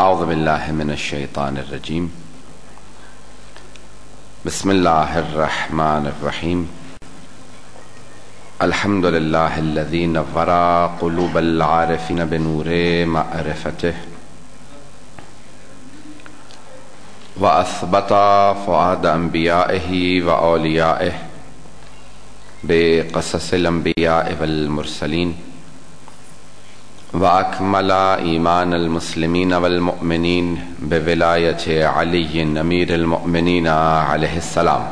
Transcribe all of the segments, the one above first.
اعوذ باللہ من الشیطان الرجیم بسم اللہ الرحمن الرحیم الحمد للہ الذی نور قلوب العارفین بنور معرفتہ واثبت فؤاد انبیائہ واولیائہ بقصص الانبیاء والمرسلین وأكمل إيمان المسلمين والمؤمنين بولاية علي أمير المؤمنين عليه السلام.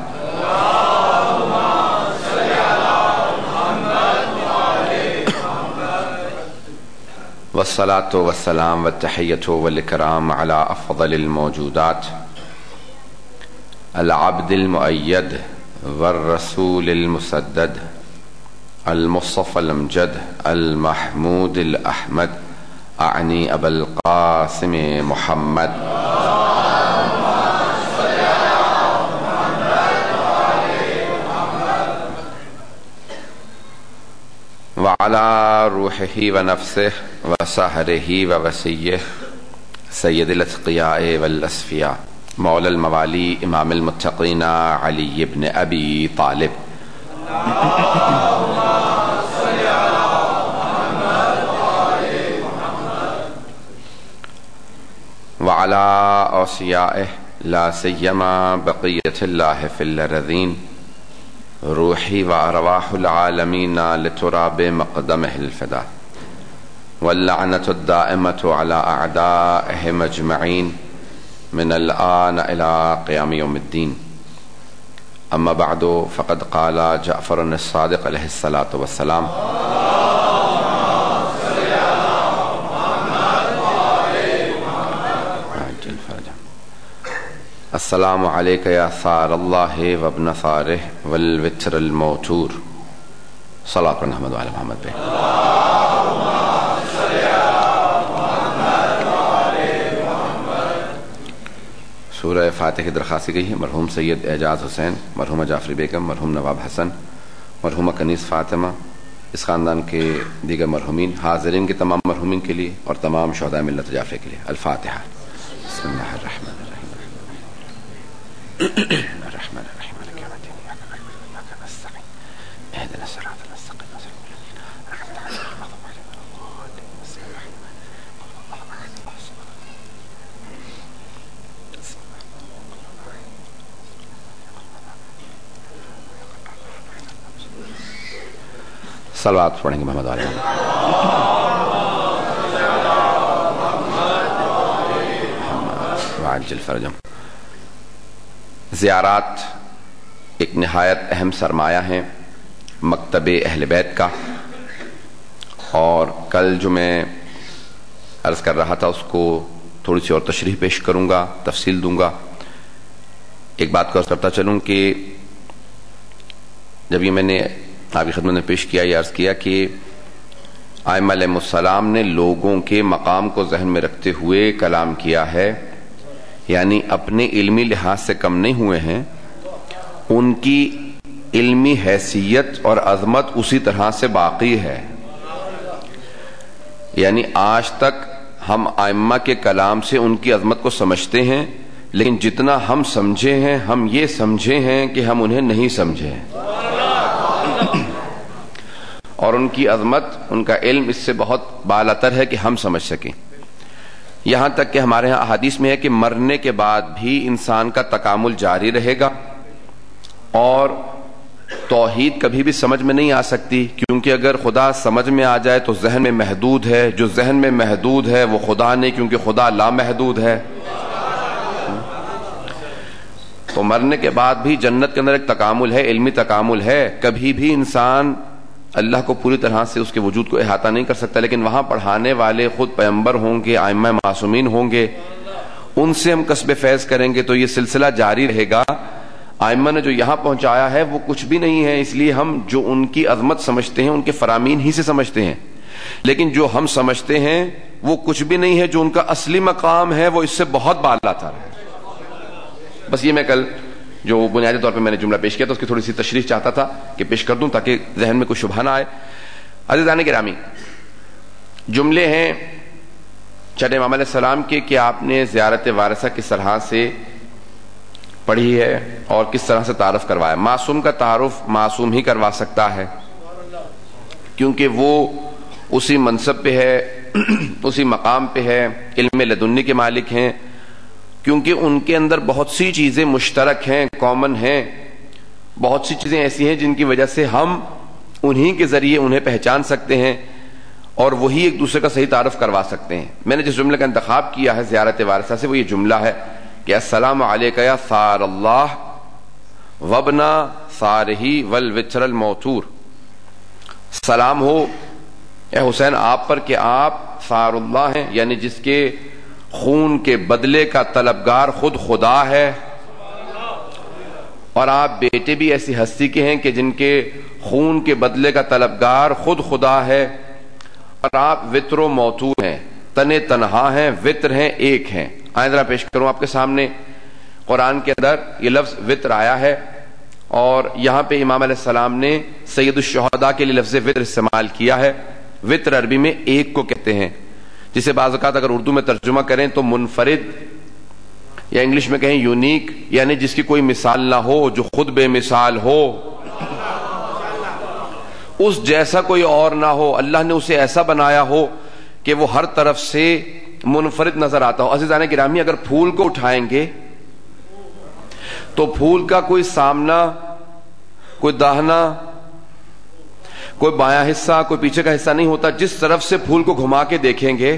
والصلاة والسلام والتحية والإكرام على أفضل الموجودات العبد المؤيد والرسول المسدد المصطفى الامجد المحمود الأحمد أعني أبا القاسم محمد وعلى روحه ونفسه وسهره ووسيه سيد الأتقياء والأصفياء مولى الموالي إمام المتقين علي بن أبي طالب وعلى أوصيائه لا سيما بقية الله في الأرضين روحي وأرواح العالمين لتراب مقدمه الفداء واللعنة الدائمة على أعدائهم أجمعين من الآن إلى قيام يوم الدين. أما بعد فقد قال جعفر الصادق عليه الصلاة والسلام السلام عليك يا ثار الله وابن ثاره والوتر الموتور. صلاة محمد وعلى محمد بے. سورہ فاتح کی درخواست کی گئی ہے مرحوم سید اعجاز حسین، مرحومہ جعفری بیگم، مرحوم نواب حسن، مرحومہ کنیز فاطمہ، اس خاندان کے دیگر مرحومین، حاضرین کے تمام مرحومین کے لیے اور تمام شہداء ملت جعفری کے لیے. الفاتحہ. بسم اللہ الرحمن الرحیم الرحمن الرحیم مالک یوم الدین ایاک نعبد وایاک نستعین اهدنا الصراط المستقیم صراط الذین انعمت علیہم غیر المغضوب علیہم ولا الضالین. بسم اللہ صلوات پڑھیں گے محمد علیہ وعجل فرجهم. زیارات ایک نہایت اہم سرمایہ ہیں مکتب اہل بیت کا، اور کل جو میں عرض کر رہا تھا اس کو تھوڑی سی اور تشریح پیش کروں گا، تفصیل دوں گا. ایک بات کو عرض کرتا چلوں کہ جب یہ میں نے آپ کی خدمت میں پیش کیا، یہ عرض کیا کہ ائمہ علیہم السلام نے لوگوں کے مقام کو ذہن میں رکھتے ہوئے کلام کیا ہے، یعنی اپنے علمی لحاظ سے کم نہیں ہوئے ہیں، ان کی علمی حیثیت اور عظمت اسی طرح سے باقی ہے. یعنی آج تک ہم ائمہ کے کلام سے ان کی عظمت کو سمجھتے ہیں، لیکن جتنا ہم سمجھے ہیں ہم یہ سمجھے ہیں کہ ہم انہیں نہیں سمجھے ہیں، اور ان کی عظمت، ان کا علم اس سے بہت بالاتر ہے کہ ہم سمجھ سکیں. یہاں تک کہ ہمارے ہاں احادیث میں ہے کہ مرنے کے بعد بھی انسان کا تکامل جاری رہے گا، اور توحید کبھی بھی سمجھ میں نہیں آ سکتی، کیونکہ اگر خدا سمجھ میں آ جائے تو ذہن میں محدود ہے، جو ذہن میں محدود ہے وہ خدا نہیں، کیونکہ خدا لامحدود ہے. تو مرنے کے بعد بھی جنت کے اندر ایک تکامل ہے، علمی تکامل ہے. کبھی بھی انسان اللہ کو پوری طرح سے اس کے وجود کو احاطہ نہیں کر سکتا، لیکن وہاں پڑھانے والے خود پیغمبر ہوں گے، ائمہ معصومین ہوں گے، ان سے ہم کسب فیض کریں گے تو یہ سلسلہ جاری رہے گا. ائمہ نے جو یہاں پہنچایا ہے وہ کچھ بھی نہیں ہے، اس لیے ہم جو ان کی عظمت سمجھتے ہیں ان کے فرامین ہی سے سمجھتے ہیں، لیکن جو ہم سمجھتے ہیں وہ کچھ بھی نہیں ہے، جو ان کا اصلی مقام ہے وہ اس سے بہت بالاتر ہے. بس یہ میں کل جو بنیادی طور پہ میں نے جملہ پیش کیا تھا اس کی تھوڑی سی تشریح چاہتا تھا کہ پیش کر دوں تاکہ ذہن میں کوئی شبہ نہ آئے. عزیزان گرامی، جملے ہیں چھٹے امام علیہ السلام کے کہ آپ نے زیارت وارثہ کس طرح سے پڑھی ہے اور کس طرح سے تعارف کروایا؟ معصوم کا تعارف معصوم ہی کروا سکتا ہے، کیونکہ وہ اسی منصب پہ ہے، اسی مقام پہ ہے، علم لدنی کے مالک ہیں، کیونکہ ان کے اندر بہت سی چیزیں مشترک ہیں، کامن ہیں، بہت سی چیزیں ایسی ہیں جن کی وجہ سے ہم انہی کے ذریعے انہیں پہچان سکتے ہیں اور وہی ایک دوسرے کا صحیح تعارف کروا سکتے ہیں۔ میں نے جس جملے کا انتخاب کیا ہے زیارت وارثہ سے وہ یہ جملہ ہے کہ السلام علیک یا ثار اللہ وابنا ثارہ والوتر الموتور، سلام ہو اے حسین آپ پر کہ آپ ثار اللہ ہیں، یعنی جس کے خون کے بدلے کا طلبگار خود خدا ہے، اور آپ بیٹے بھی ایسی ہستی کے ہیں کہ جن کے خون کے بدلے کا طلبگار خود خدا ہے، اور آپ وتر و موتور ہیں، تنے تنہا ہیں، وتر ہیں، ایک ہیں۔ آئیں ذرا پیش کروں آپ کے سامنے، قرآن کے اندر یہ لفظ وتر آیا ہے اور یہاں پہ امام علیہ السلام نے سید الشہداء کے لیے لفظ وتر استعمال کیا ہے۔ وتر عربی میں ایک کو کہتے ہیں، جسے بعض اوقات اگر اردو میں ترجمہ کریں تو منفرد یا انگلش میں کہیں یونیک، یعنی جس کی کوئی مثال نہ ہو، جو خود بے مثال ہو، اس جیسا کوئی اور نہ ہو، اللہ نے اسے ایسا بنایا ہو کہ وہ ہر طرف سے منفرد نظر آتا ہو۔ عزیزان گرامی، اگر پھول کو اٹھائیں گے تو پھول کا کوئی سامنا، کوئی داہنا، کوئی بایاں حصہ، کوئی پیچھے کا حصہ نہیں ہوتا، جس طرف سے پھول کو گھما کے دیکھیں گے،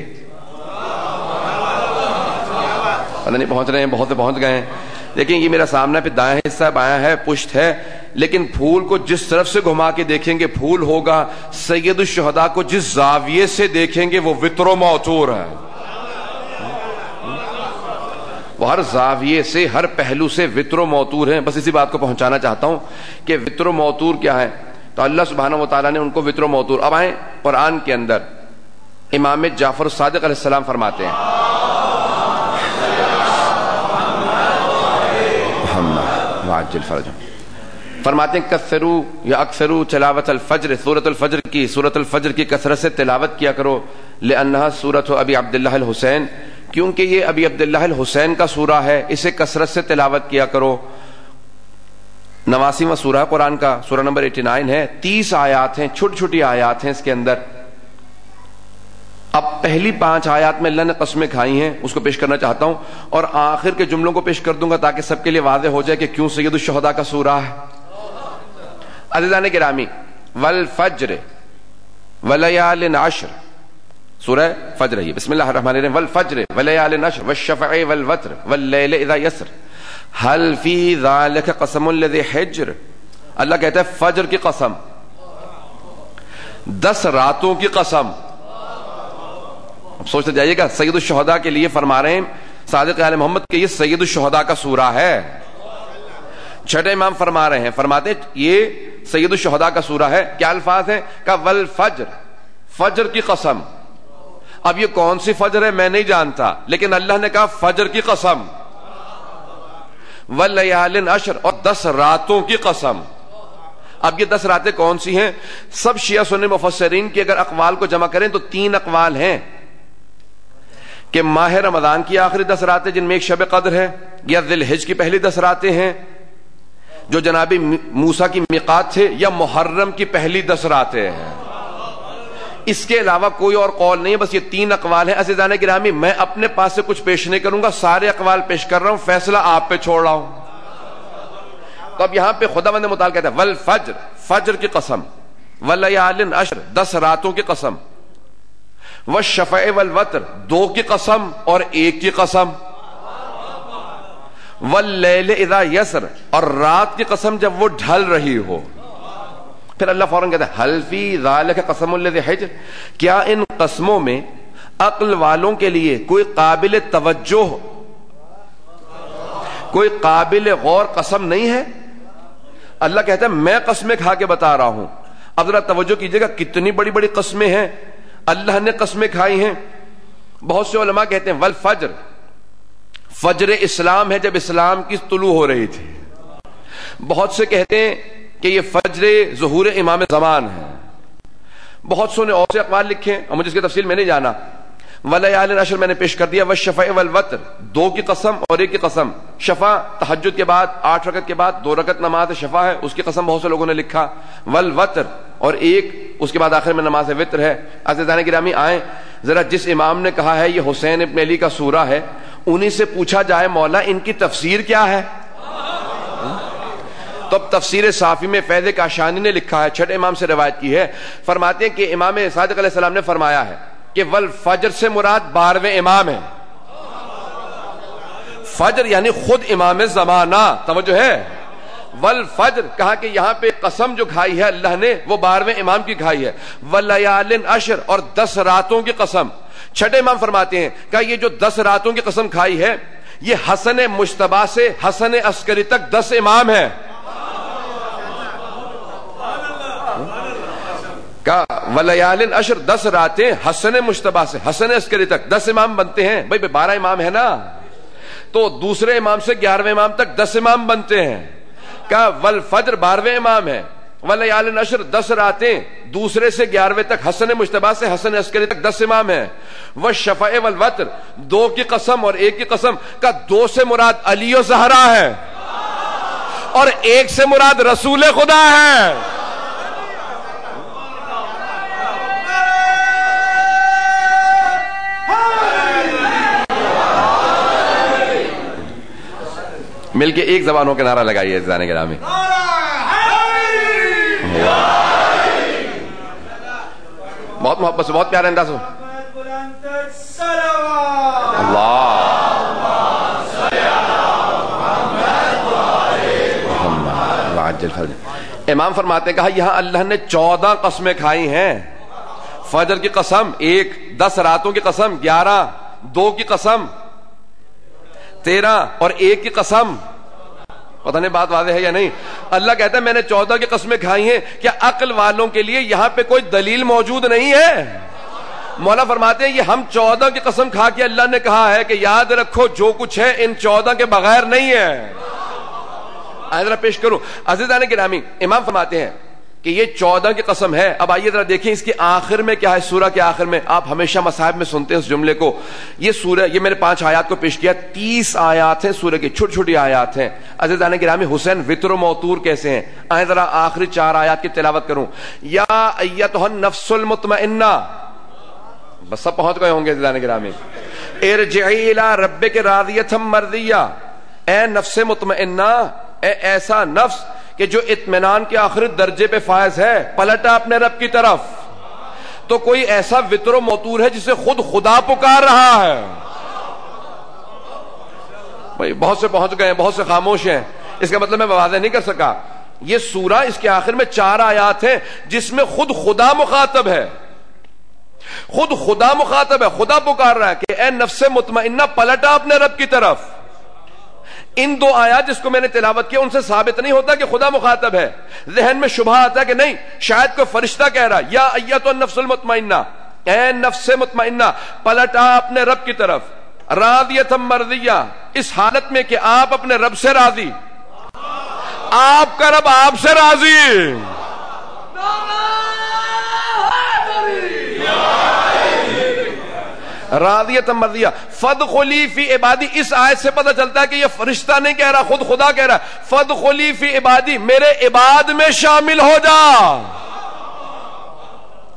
پتہ نہیں پہنچ رہے ہیں، بہت سے پہنچ گئے ہیں، لیکن یہ میرا سامنا پہ دایاں حصہ ہے، بایاں ہے، پشت ہے، لیکن پھول کو جس طرف سے گھما کے دیکھیں گے پھول ہوگا۔ سید الشہداء کو جس زاویے سے دیکھیں گے وہ وتر و موتور ہے، وہ ہر زاویے سے، ہر پہلو سے وتر و موتور ہیں۔ بس اسی بات کو پہنچانا چاہتا ہوں کہ وتر و موتور کیا ہے، تو اللہ سبحانہ و تعالیٰ نے ان کو وتر و موتور۔ اب آئیں قرآن کے اندر امام جعفر الصادق علیہ السلام فرماتے ہیں، فرماتے ہیں کثروا یا اکثروا تلاوت الفجر، سورۃ الفجر کی کثرت سے تلاوت کیا کرو، لأنها سورۃ ابی عبداللہ الحسین، کیونکہ یہ ابی عبداللہ الحسین کا سورہ ہے، اسے کثرت سے تلاوت کیا کرو۔ 89واں سورہ ہے قرآن کا، سورہ نمبر 89 ہے، 30 آیات ہیں، چھوٹی چھوٹی آیات ہیں اس کے اندر۔ اب پہلی 5 آیات میں اللہ نے قسمیں کھائی ہیں، اس کو پیش کرنا چاہتا ہوں، اور آخر کے جملوں کو پیش کر دوں گا تاکہ سب کے لیے واضح ہو جائے کہ کیوں سید الشہداء کا سورہ ہے۔ عزیزان گرامی، والفجر ولیال عشر، سورہ فجر ہے، بسم اللہ الرحمن الرحیم، والفجر ولیال عشر والشفع والوتر واللیل اذا یسر هل فی ذلک قسم الذی حجر، اللہ کہتا ہے فجر کی قسم، 10 راتوں کی قسم۔ اب سوچتے جائیے گا، سید الشہداء کے لیے فرما رہے ہیں صادق آل محمد کہ یہ سید الشہداء کا سورہ ہے۔ چھٹے امام فرما رہے ہیں، فرماتے ہیں یہ سید الشہداء کا سورہ ہے۔ کیا الفاظ ہیں؟ کہ والفجر، فجر کی قسم۔ اب یہ کون سی فجر ہے میں نہیں جانتا، لیکن اللہ نے کہا فجر کی قسم، واللیال عشر، اور 10 راتوں کی قسم۔ اب یہ 10 راتیں کون سی ہیں؟ سب شیعہ سنی مفسرین کی اگر اقوال کو جمع کریں تو 3 اقوال ہیں کہ ماہ رمضان کی آخری 10 راتیں جن میں ایک شب قدر ہے، یا ذی الحج کی پہلی 10 راتیں ہیں جو جناب موسیٰ کی میقات تھے، یا محرم کی پہلی 10 راتیں ہیں۔ اس کے علاوہ کوئی اور قول نہیں ہے، بس یہ 3 اقوال ہیں۔ عزیزان گرامی، میں اپنے پاس سے کچھ پیش نہیں کروں گا، سارے اقوال پیش کر رہا ہوں، فیصلہ آپ پہ چھوڑ رہا ہوں۔ تو اب یہاں پہ خداوند متعال کہتا ہے والفجر، فجر کی قسم، ولیال عشر، 10 راتوں کی قسم، والشفع والوتر، 2 کی قسم اور 1 کی قسم، واللیل اذا یسر، اور رات کی قسم جب وہ ڈھل رہی ہو۔ پھر اللہ فوراً کہتا ہے هل فی ذلک قسم الذی حجر، کیا ان قسموں میں عقل والوں کے لیے کوئی قابل توجہ، کوئی قابل غور قسم نہیں ہے؟ اللہ کہتا ہے میں قسمیں کھا کے بتا رہا ہوں۔ اب ذرا توجہ کیجئے گا، کتنی بڑی بڑی قسمیں ہیں اللہ نے قسمیں کھائی ہیں۔ بہت سے علماء کہتے ہیں والفجر، فجر اسلام ہے جب اسلام کی طلوع ہو رہی تھی۔ بہت سے کہتے ہیں کہ یہ فجر ظہور امام زمان ہے۔ بہت سو نے اور سے اقوال لکھے اور مجھے اس کی تفصیل میں نہیں جانا۔ ولیال عشر میں نے پیش کر دیا، والشفع والوتر، 2 کی قسم اور 1 کی قسم. شفع تہجد کے بعد 8 رکعت کے بعد 2 رکعت نماز شفع ہے، اس کی قسم بہت سے لوگوں نے لکھا. والوتر اور 1 اس کے بعد آخر میں نماز وتر ہے. عزیزان گرامی آئیں ذرا، جس امام نے کہا ہے یہ حسین ابن علی کا سورہ ہے، انہی سے پوچھا جائے مولا ان کی تفسیر کیا ہے. تو اب تفسیر صافی میں فیض کاشانی نے لکھا ہے، چھٹے امام سے روایت کی ہے، فرماتے ہیں کہ امام صادق علیہ السلام نے فرمایا ہے کہ والفجر سے مراد 12ویں امام ہے. فجر یعنی خود امام زمانہ، توجہ ہے. والفجر کہا کہ یہاں پہ قسم جو کھائی ہے اللہ نے وہ 12ویں امام کی کھائی ہے. ولیال عشر اور 10 راتوں کی قسم. چھٹے امام فرماتے ہیں کہ یہ جو 10 راتوں کی قسم کھائی ہے یہ حسن مجتبی سے حسن عسکری تک 10 امام ہیں. ولیال عشر 10 راتیں حسن مجتبی سے حسن عسکری تک 10 امام بنتے ہیں. بھائی 12 امام ہے نا، تو دوسرے امام سے 11ویں امام تک 10 امام بنتے ہیں. کہا والفجر 12ویں امام ہے، ولیال عشر 10 راتیں دوسرے سے 11ویں تک حسن مجتبی سے حسن عسکری تک 10 امام ہیں. والشفع والوتر 2 کی قسم اور 1 کی قسم. کا 2 سے مراد علی و زہرا ہے اور 1 سے مراد رسول خدا ہے. مل کے ایک زبان ہو کے نعرہ لگائیے عزیزان گرامی. بہت محبت سے، بہت پیارے انداز ہو. امام فرماتے ہیں کہا یہاں اللہ نے 14 قسمیں کھائی ہیں. فجر کی قسم 1، 10 راتوں کی قسم 11، 2 کی قسم 13 اور 1 کی قسم. پتہ نہیں بات واضح ہے یا نہیں. اللہ کہتا ہے میں نے 14 کی قسمیں کھائی ہیں. کیا عقل والوں کے لیے یہاں پہ کوئی دلیل موجود نہیں ہے؟ مولا فرماتے ہیں یہ ہم 14 کی قسم کھا کے اللہ نے کہا ہے کہ یاد رکھو جو کچھ ہے ان 14 کے بغیر نہیں ہے. ذرا پیش کروں عزیزان گرامی. امام فرماتے ہیں کہ یہ 14 کی قسم ہے. اب آئیے ذرا دیکھیں اس کے آخر میں کیا ہے. سورہ کے آخر میں آپ ہمیشہ مصاحب میں سنتے ہیں اس جملے کو. یہ سورہ، یہ میں نے 5 آیات کو پیش کیا، 30 آیات ہیں سورہ کی، چھوٹی چھوٹی آیات ہیں. عزیزان گرامی حسین وتر و موتور کیسے ہیں؟ آئیں ذرا آخری 4 آیات کی تلاوت کروں. یا ایتھا النفس المطمئنہ، بس سب پہنچ گئے ہوں گے عزیزان گرامی. ارجعی الی ربک راضیۃ مرضیہ، اے نفس مطمئنہ، اے ایسا نفس کہ جو اطمینان کے آخری درجے پہ فائز ہے، پلٹا اپنے رب کی طرف. تو کوئی ایسا وتر و موتور ہے جسے خود خدا پکار رہا ہے. بھائی بہت سے پہنچ گئے ہیں، بہت سے خاموش ہیں. اس کا مطلب میں واضح نہیں کر سکا. یہ سورہ اس کے آخر میں 4 آیات ہیں جس میں خود خدا مخاطب ہے. خود خدا مخاطب ہے، خدا پکار رہا ہے کہ اے نفس مطمئنہ پلٹا اپنے رب کی طرف. ان 2 آیات جس کو میں نے تلاوت کیا ان سے ثابت نہیں ہوتا کہ خدا مخاطب ہے. ذہن میں شبہ آتا ہے کہ نہیں شاید کوئی فرشتہ کہہ رہا یا ایتھا النفس المطمئنہ، اے نفس مطمئنہ پلٹا اپنے رب کی طرف. راضیۃ مرضیہ، اس حالت میں کہ آپ اپنے رب سے راضی، آپ کا رب آپ سے راضی. راضیۃ مرضیہ. فادخلی فی عبادی، اس آیت سے پتہ چلتا ہے کہ یہ فرشتہ نہیں کہہ رہا، خود خدا کہہ رہا ہے. فادخلی فی عبادی، میرے عباد میں شامل ہو جا.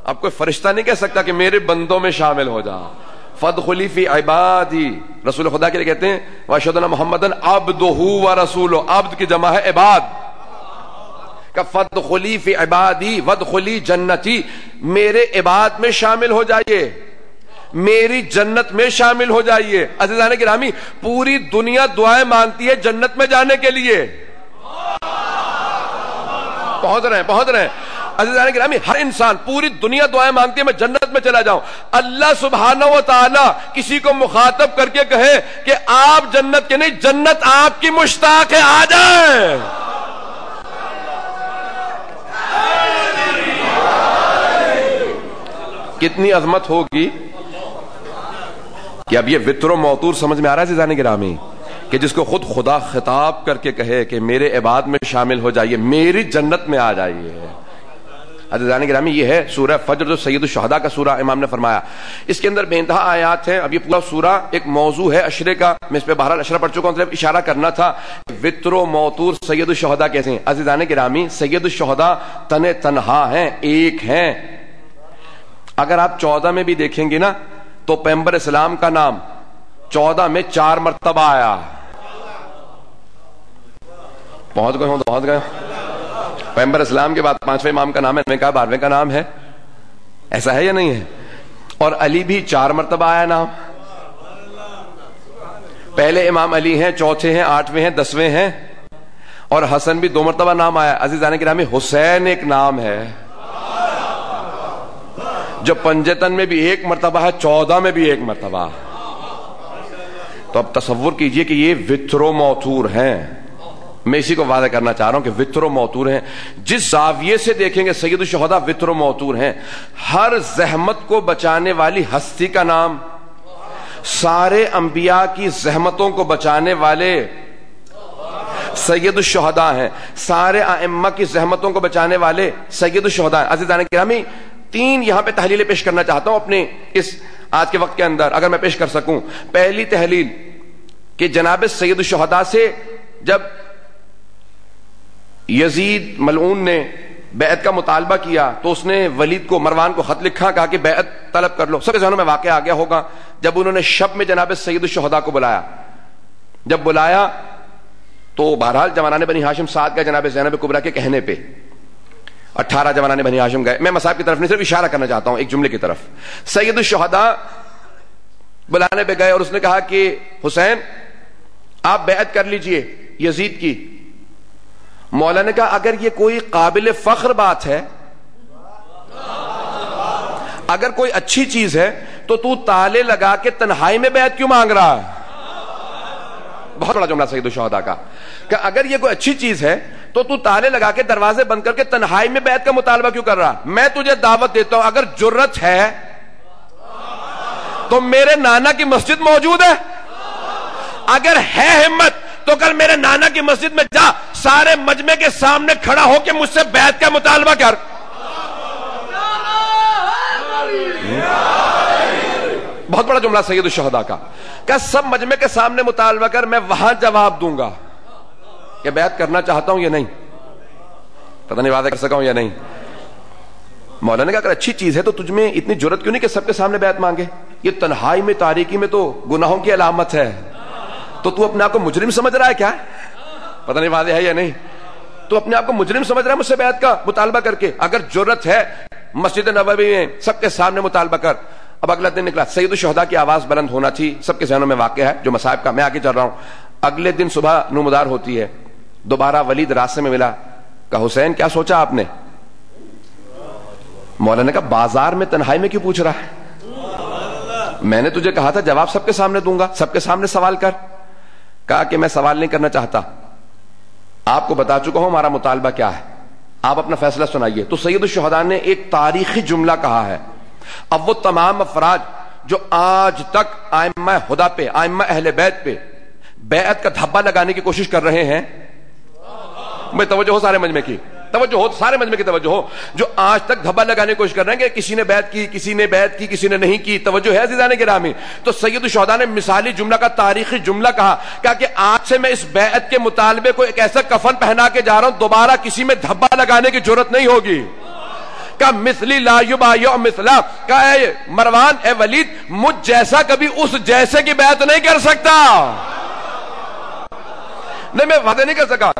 اب کوئی فرشتہ نہیں کہہ سکتا کہ میرے بندوں میں شامل ہو جا. فادخلی فی عبادی، رسول خدا کے لیے کہتے ہیں واشهد ان محمدن عبدہ ورسولہ، عبد کی جمع ہے عباد. کہ فادخلی فی عبادی وادخلی جنتی، میرے عباد میں شامل ہو جائیے، میری جنت میں شامل ہو جائیے. عزیزان گرامی پوری دنیا دعائیں مانگتی ہے جنت میں جانے کے لیے. پہنچ رہے ہیں عزیزان گرامی. ہر انسان پوری دنیا دعائیں مانگتی ہے میں جنت میں چلا جاؤں. اللہ سبحانہ و تعالی کسی کو مخاطب کر کے کہے کہ آپ جنت کے نہیں، جنت آپ کی مشتاق ہے، آ جائیں. کتنی عظمت ہوگی کہ اب یہ وتر و موتور سمجھ میں آ رہا ہے عزیزان گرامی، کہ جس کو خود خدا خطاب کر کے کہے کہ میرے عباد میں شامل ہو جائیے، میری جنت میں آ جائیے. عزیزان گرامی یہ ہے سورہ فجر جو سید الشہداء کا سورہ امام نے فرمایا. اس کے اندر بے انتہا آیات ہیں. اب یہ پورا سورہ ایک موضوع ہے عشرے کا, میں اس پہ بہرحال عشرہ پڑھ چکا ہوں, صرف اشارہ کرنا تھا وتر و موتور سید الشہداء کیسے ہیں. عزیزان گرامی سید الشہداء تنہا ہیں, ایک ہیں. اگر آپ 14 میں بھی دیکھیں گے نا تو پیغمبر اسلام کا نام 14 میں 4 مرتبہ آیا. پہنچ گئے. پیغمبر اسلام کے بعد 5ویں امام کا نام ہے, میں کہا 12ویں کا نام ہے, ایسا ہے یا نہیں ہے؟ اور علی بھی 4 مرتبہ آیا نام. پہلے امام علی ہیں, چوتھے ہیں, 8ویں ہیں, 10ویں ہیں, اور حسن بھی 2 مرتبہ نام آیا. عزیزان گرامی حسین ایک نام ہے جو پنجتن میں بھی 1 مرتبہ ہے, 14 میں بھی 1 مرتبہ. تو اب تصور کیجئے کہ یہ وتر و موتور ہیں. میں اسی کو واضح کرنا چاہ رہا ہوں کہ وتر و موتور ہیں. جس زاویے سے دیکھیں گے سید الشہداء وتر و موتور ہیں. ہر زحمت کو بچانے والی ہستی کا نام, سارے انبیاء کی زحمتوں کو بچانے والے سید الشہداء ہیں, سارے ائمہ کی زحمتوں کو بچانے والے سید الشہداء ہیں. عزیزان گرامی 3 یہاں پہ تحلیلیں پیش کرنا چاہتا ہوں اپنے اس آج کے وقت کے اندر, اگر میں پیش کر سکوں. پہلی تحلیل کہ جناب سید الشہداء سے جب یزید ملعون نے بیعت کا مطالبہ کیا تو اس نے ولید کو, مروان کو خط لکھا, کہا کہ بیعت طلب کر لو. سب کے ذہنوں میں واقعہ آ گیا ہوگا جب انہوں نے شب میں جناب سید الشہداء کو بلایا. جب بلایا تو بہرحال جوانان بنی ہاشم ساتھ گئے جناب زینب کبریٰ کے کہنے پہ. 18 جوانان بنی ہاشم گئے. میں مصاحب کی طرف نہیں صرف اشارہ کرنا چاہتا ہوں ایک جملے کی طرف. سید الشہداء بلانے پہ گئے اور اس نے کہا کہ حسین آپ بیعت کر لیجئے یزید کی. مولا نے کہا اگر یہ کوئی قابل فخر بات ہے, اگر کوئی اچھی چیز ہے تو تالے لگا کے تنہائی میں بیعت کیوں مانگ رہا ہے. بہت بڑا جملہ سید الشہداء کا کہ اگر یہ کوئی اچھی چیز ہے تو تالے لگا کے دروازے بند کر کے تنہائی میں بیعت کا مطالبہ کیوں کر رہا. میں تجھے دعوت دیتا ہوں, اگر جرت ہے تو میرے نانا کی مسجد موجود ہے, اگر ہے ہمت تو کل میرے نانا کی مسجد میں جا, سارے مجمع کے سامنے کھڑا ہو کے مجھ سے بیعت کا مطالبہ کر. بہت بڑا جملہ سید الشہداء کا کہ سب مجمع کے سامنے مطالبہ کر, میں وہاں جواب دوں گا کہ بیعت کرنا چاہتا ہوں یا نہیں. پتہ نہیں واضح کر سکا ہوں یا نہیں. مولانا نے کہا اگر اچھی چیز ہے تو تجھ میں اتنی جرت کیوں نہیں کہ سب کے سامنے بیعت مانگے. یہ تنہائی میں تاریکی میں تو گناہوں کی علامت ہے. تو اپنے آپ کو مجرم سمجھ رہا ہے کیا؟ پتہ نہیں واضح ہے یا نہیں. تو اپنے آپ کو مجرم سمجھ رہا ہے مجھ سے بیعت کا مطالبہ کر کے. اگر جرت ہے مسجد نبوی میں سب کے سامنے مطالبہ کر. اب اگلا دن نکلا, سید الشہداء کی آواز بلند ہونا تھی, سب کے ذہنوں میں واقعہ ہے جو مصائب کا. میں آگے چل رہا ہوں. اگلے دن صبح نمودار ہوتی ہے, دوبارہ ولید راستے میں ملا, کہا حسین کیا سوچا آپ نے؟ مولا نے کہا بازار میں تنہائی میں کیوں پوچھ رہا ہے؟ میں نے تجھے کہا تھا جواب سب کے سامنے دوں گا, سب کے سامنے سوال کر. کہا کہ میں سوال نہیں کرنا چاہتا, آپ کو بتا چکا ہوں ہمارا مطالبہ کیا ہے, آپ اپنا فیصلہ سنائیے. تو سید الشہداء نے ایک تاریخی جملہ کہا ہے. اب وہ تمام افراد جو آج تک ائمہ ہدیٰ پہ, ائمہ اہل بیت پہ بیعت کا دھبا لگانے کی کوشش کر رہے ہیں, میں توجہ ہو سارے مجمع کی, توجہ ہو سارے مجمع کی توجہ ہو, جو آج تک دھبا لگانے کی کوشش کر رہے ہیں کہ کسی نے بیعت کی, کسی نے بیعت کی, کسی نے نہیں کی. توجہ ہے عزیزان گرامی. تو سید الشہداء نے مثالی جملہ کا تاریخی جملہ کہا کہ آج سے میں اس بیعت کے مطالبے کو ایک ایسا کفن پہنا کے جا رہا ہوں دوبارہ کسی میں دھبا لگانے کی جرت نہیں ہوگی. کہ مثلی لا یبایع مثلا, کہ اے مروان, اے ولید, مجھ جیسا کبھی اس جیسے کی بیعت نہیں کر سکتا. نہیں میں وعدہ نہیں کر سکا.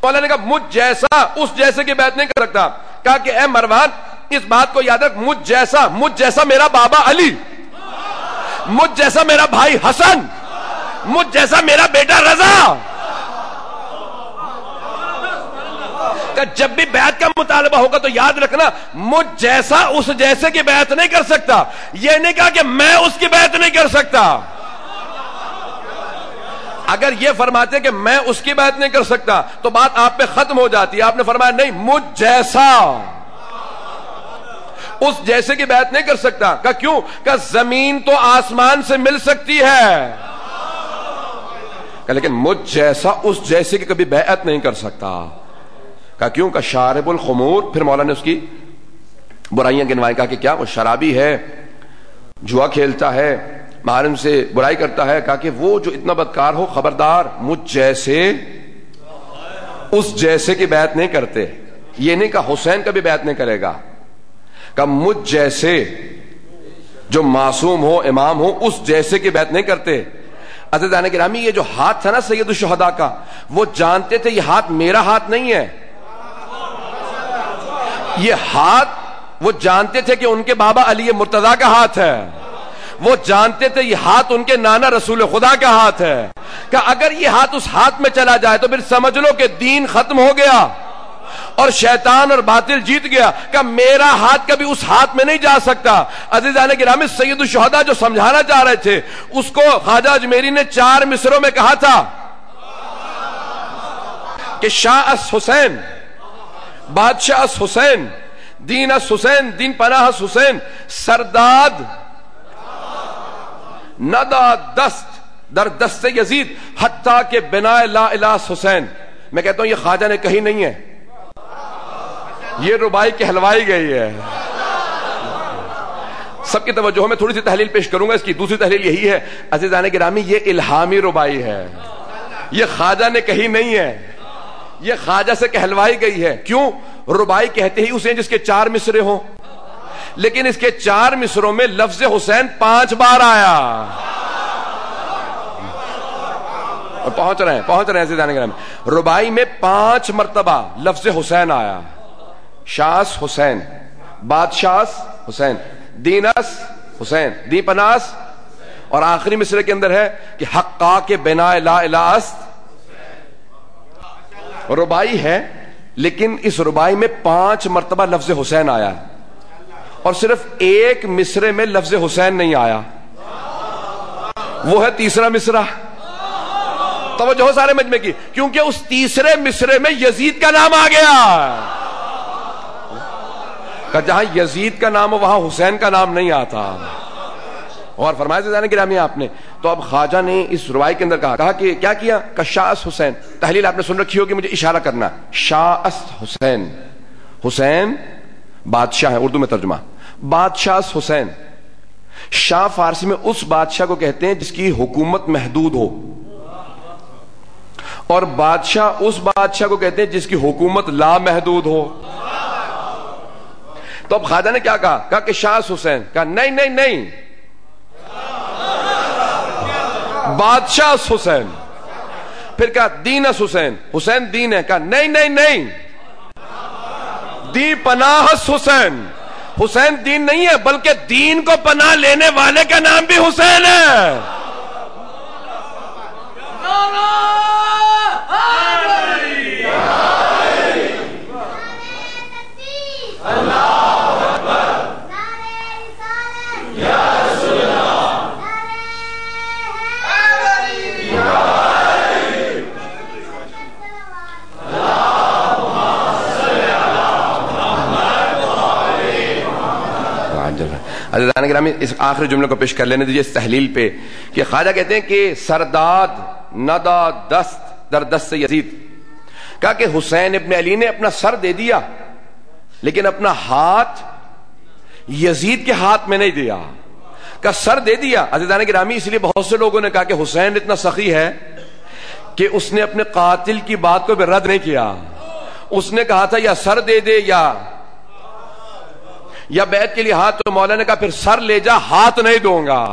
مولا نے کہا مجھ جیسا اس جیسے کی بیعت نہیں کر سکتا. کہا کہ اے مروان اس بات کو یاد رکھ, مجھ جیسا میرا بابا علی, مجھ جیسا میرا بھائی حسن, مجھ جیسا میرا بیٹا رضا, کہ جب بھی بیعت کا مطالبہ ہوگا تو یاد رکھنا مجھ جیسا اس جیسے کی بیعت نہیں کر سکتا. یہ نہیں کہا کہ میں اس کی بیعت نہیں کر سکتا. اگر یہ فرماتے کہ میں اس کی بیعت نہیں کر سکتا تو بات آپ پہ ختم ہو جاتی ہے. آپ نے فرمایا نہیں, مجھ جیسا اس جیسے کی بیعت نہیں کر سکتا. کہ کیوں؟ کہ زمین تو آسمان سے مل سکتی ہے, کہ لیکن مجھ جیسا اس جیسے کی کبھی بیعت نہیں کر سکتا. کہ کیوں؟ کہ شارب الخمور. پھر مولا نے اس کی برائیاں گنوائیں. کہا کہ کیا؟ وہ شرابی ہے, جوا کھیلتا ہے, محارم سے برائی کرتا ہے. کہا کہ وہ جو اتنا بدکار ہو, خبردار مجھ جیسے اس جیسے کی بیعت نہیں کرتے. یہ نہیں کہا حسین کا بھی بیعت نہیں کرے گا, کہ مجھ جیسے جو معصوم ہو, امام ہو, اس جیسے کی بیعت نہیں کرتے. عزیزان گرامی, یہ جو ہاتھ تھا نا سید الشہداء کا, وہ جانتے تھے یہ ہاتھ میرا ہاتھ نہیں ہے. یہ ہاتھ وہ جانتے تھے کہ ان کے بابا علی مرتضیٰ کا ہاتھ ہے. وہ جانتے تھے یہ ہاتھ ان کے نانا رسول خدا کا ہاتھ ہے. کہ اگر یہ ہاتھ اس ہاتھ میں چلا جائے تو پھر سمجھ لو کہ دین ختم ہو گیا اور شیطان اور باطل جیت گیا. کہ میرا ہاتھ کبھی اس ہاتھ میں نہیں جا سکتا. عزیزان گرامی, سید الشہداء جو سمجھانا چاہ رہے تھے اس کو خواجہ اجمیری نے 4 مصروں میں کہا تھا کہ شاہ اس حسین, بادشاہ اس حسین, دین اس حسین, دین پناہ اس حسین, سرداد ندا دست در دست یزید حتیٰ کہ بنا لا الہ حسین. میں کہتا ہوں یہ خواجہ نے کہی نہیں ہے, یہ ربائی کہلوائی گئی ہے. سب کی توجہ میں تھوڑی سی تحلیل پیش کروں گا. اس کی دوسری تحلیل یہی ہے عزیزان گرامی, یہ الہامی ربائی ہے, یہ خواجہ نے کہی نہیں ہے, یہ خواجہ سے کہلوائی گئی ہے. کیوں؟ ربائی کہتے ہی اسے جس کے 4 مصرے ہوں, لیکن اس کے 4 مصروں میں لفظ حسین 5 بار آیا. اور پہنچ رہے ہیں عزیزان گرامی. ربائی میں 5 مرتبہ لفظ حسین آیا. شاس حسین, بادشاہ حسین, دینس حسین, دی پناس, اور آخری مصرے کے اندر ہے کہ حقا کے بنا لا الہ است. ربائی ہے لیکن اس ربائی میں 5 مرتبہ لفظ حسین آیا, اور صرف 1 مصرے میں لفظ حسین نہیں آیا. وہ ہے تیسرا مصرع. توجہ ہو سارے مجمع کی, کیونکہ اس تیسرے مصرے میں یزید کا نام آ گیا. کہ جہاں یزید کا نام ہو وہاں حسین کا نام نہیں آتا. اور فرمایا زیدان گرامی آپ نے, تو اب خواجہ نے اس روائی کے اندر کہا کہ کیا کیا؟ کہ شاس حسین. تحلیل آپ نے سن رکھی ہوگی, مجھے اشارہ کرنا. شاس حسین, حسین بادشاہ ہے, اردو میں ترجمہ بادشاہ حسین. شاہ فارسی میں اس بادشاہ کو کہتے ہیں جس کی حکومت محدود ہو, اور بادشاہ اس بادشاہ کو کہتے ہیں جس کی حکومت لا محدود ہو. تو اب خواجہ نے کیا کہا کہ شاہ حسین. کہا نہیں نہیں نہیں, بادشاہ حسین. پھر کہا دین حسین, حسین دین ہے. کہا نہیں نہیں نہیں, دی پناہ حسین. حسین دین نہیں ہے بلکہ دین کو پناہ لینے والے کا نام بھی حسین ہے. عزیزان گرامی, اس آخری جملے کو پیش کر لینے دیجیے اس تحلیل پہ, کہ خواجہ کہتے ہیں کہ سرداد ندا دست در دست یزید. کہا کہ حسین ابن علی نے اپنا سر دے دیا لیکن اپنا ہاتھ یزید کے ہاتھ میں نہیں دیا. کا سر دے دیا عزیزان گرامی, اس لیے بہت سے لوگوں نے کہا کہ حسین اتنا سخی ہے کہ اس نے اپنے قاتل کی بات کو بھی رد نہیں کیا. اس نے کہا تھا یا سر دے دے یا بیعت کے لیے ہاتھ, تو مولا نے کہا پھر سر لے جا, ہاتھ نہیں دوں گا.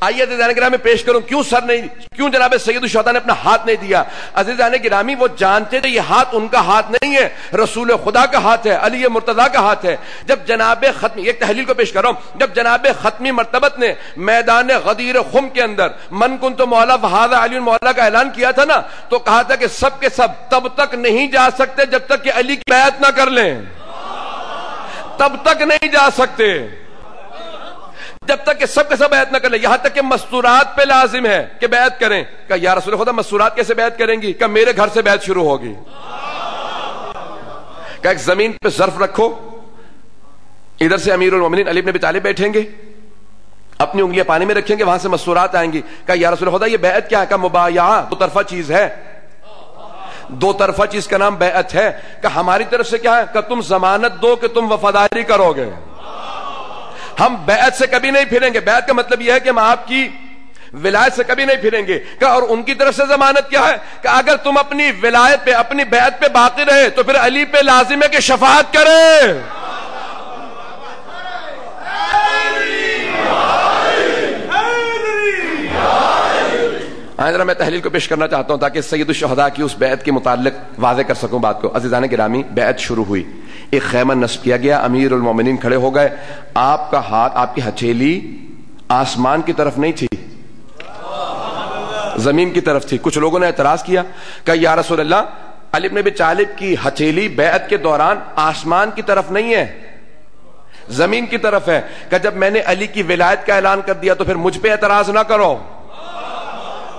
آئیے عزیزان گرامی میں پیش کروں کیوں جناب سید الشہداء نے اپنا ہاتھ نہیں دیا. عزیزان گرامی وہ جانتے تھے یہ ہاتھ ان کا ہاتھ نہیں ہے, رسول خدا کا ہاتھ ہے, علی مرتضیٰ کا ہاتھ ہے. جب جناب ختمی, ایک تحلیل کو پیش کر رہا ہوں, جب جناب ختمی مرتبت نے میدان غدیر خم کے اندر من کنت مولا فہذا علی مولا کا اعلان کیا تھا نا, تو کہا تھا کہ سب کے سب تب تک نہیں جا سکتے جب تک کہ علی کی بیعت نہ کر لیں. تب تک نہیں جا سکتے جب تک کہ سب کے سب بیعت نہ کر لیں. یہاں تک کہ مستورات پہ لازم ہے کہ بیعت کریں. کہ یا رسول خدا مستورات کیسے بیعت کریں گی؟ کہ میرے گھر سے بیعت شروع ہوگی. کہ ایک زمین پہ ظرف رکھو, ادھر سے امیر المومنین علی بن ابی طالب بیٹھیں گے, اپنی انگلیاں پانی میں رکھیں گے, وہاں سے مستورات آئیں گی. کہ یا رسول خدا یہ بیعت کیا ہے؟ کہ مبایعہ دو طرفہ چیز ہے. دو طرفہ چیز کا نام بیعت ہے کہ ہماری طرف سے کیا ہے کہ تم ضمانت دو کہ تم وفاداری کرو گے. ہم بیعت سے کبھی نہیں پھریں گے. بیعت کا مطلب یہ ہے کہ ہم آپ کی ولایت سے کبھی نہیں پھریں گے. اور ان کی طرف سے ضمانت کیا ہے کہ اگر تم اپنی ولایت پہ اپنی بیعت پہ باقی رہے تو پھر علی پہ لازم ہے کہ شفاعت کرے. ذرا میں تحلیل کو پیش کرنا چاہتا ہوں تاکہ سید الشہداء کی اس بیعت کے متعلق واضح کر سکوں بات کو. عزیزان گرامی، بیعت شروع ہوئی، ایک خیمہ نصب کیا گیا، امیر المومنین کھڑے ہو گئے. آپ کا ہاتھ، آپ کی ہتھیلی آسمان کی طرف نہیں تھی، زمین کی طرف تھی. کچھ لوگوں نے اعتراض کیا کہ یا رسول اللہ، علی بن ابی طالب کی ہتھیلی بیعت کے دوران آسمان کی طرف نہیں ہے، زمین کی طرف ہے. کہ جب میں نے علی کی ولایت کا اعلان کر دیا تو پھر مجھ پہ اعتراض نہ کرو،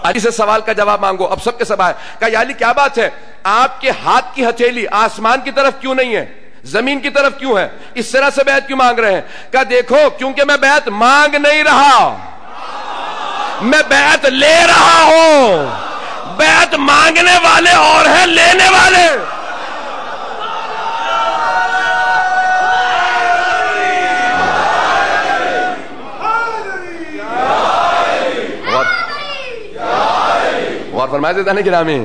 علی سے سوال کا جواب مانگو. اب سب کے سب آئے کہ یا علی کیا بات ہے، آپ کے ہاتھ کی ہتھیلی آسمان کی طرف کیوں نہیں ہے، زمین کی طرف کیوں ہے، اس طرح سے بیعت کیوں مانگ رہے ہیں؟ کہ دیکھو کیونکہ میں بیعت مانگ نہیں رہا، میں بیعت لے رہا ہوں. بیعت مانگنے والے اور ہیں لینے والے. اور فرمائے زیدہ نے گرامی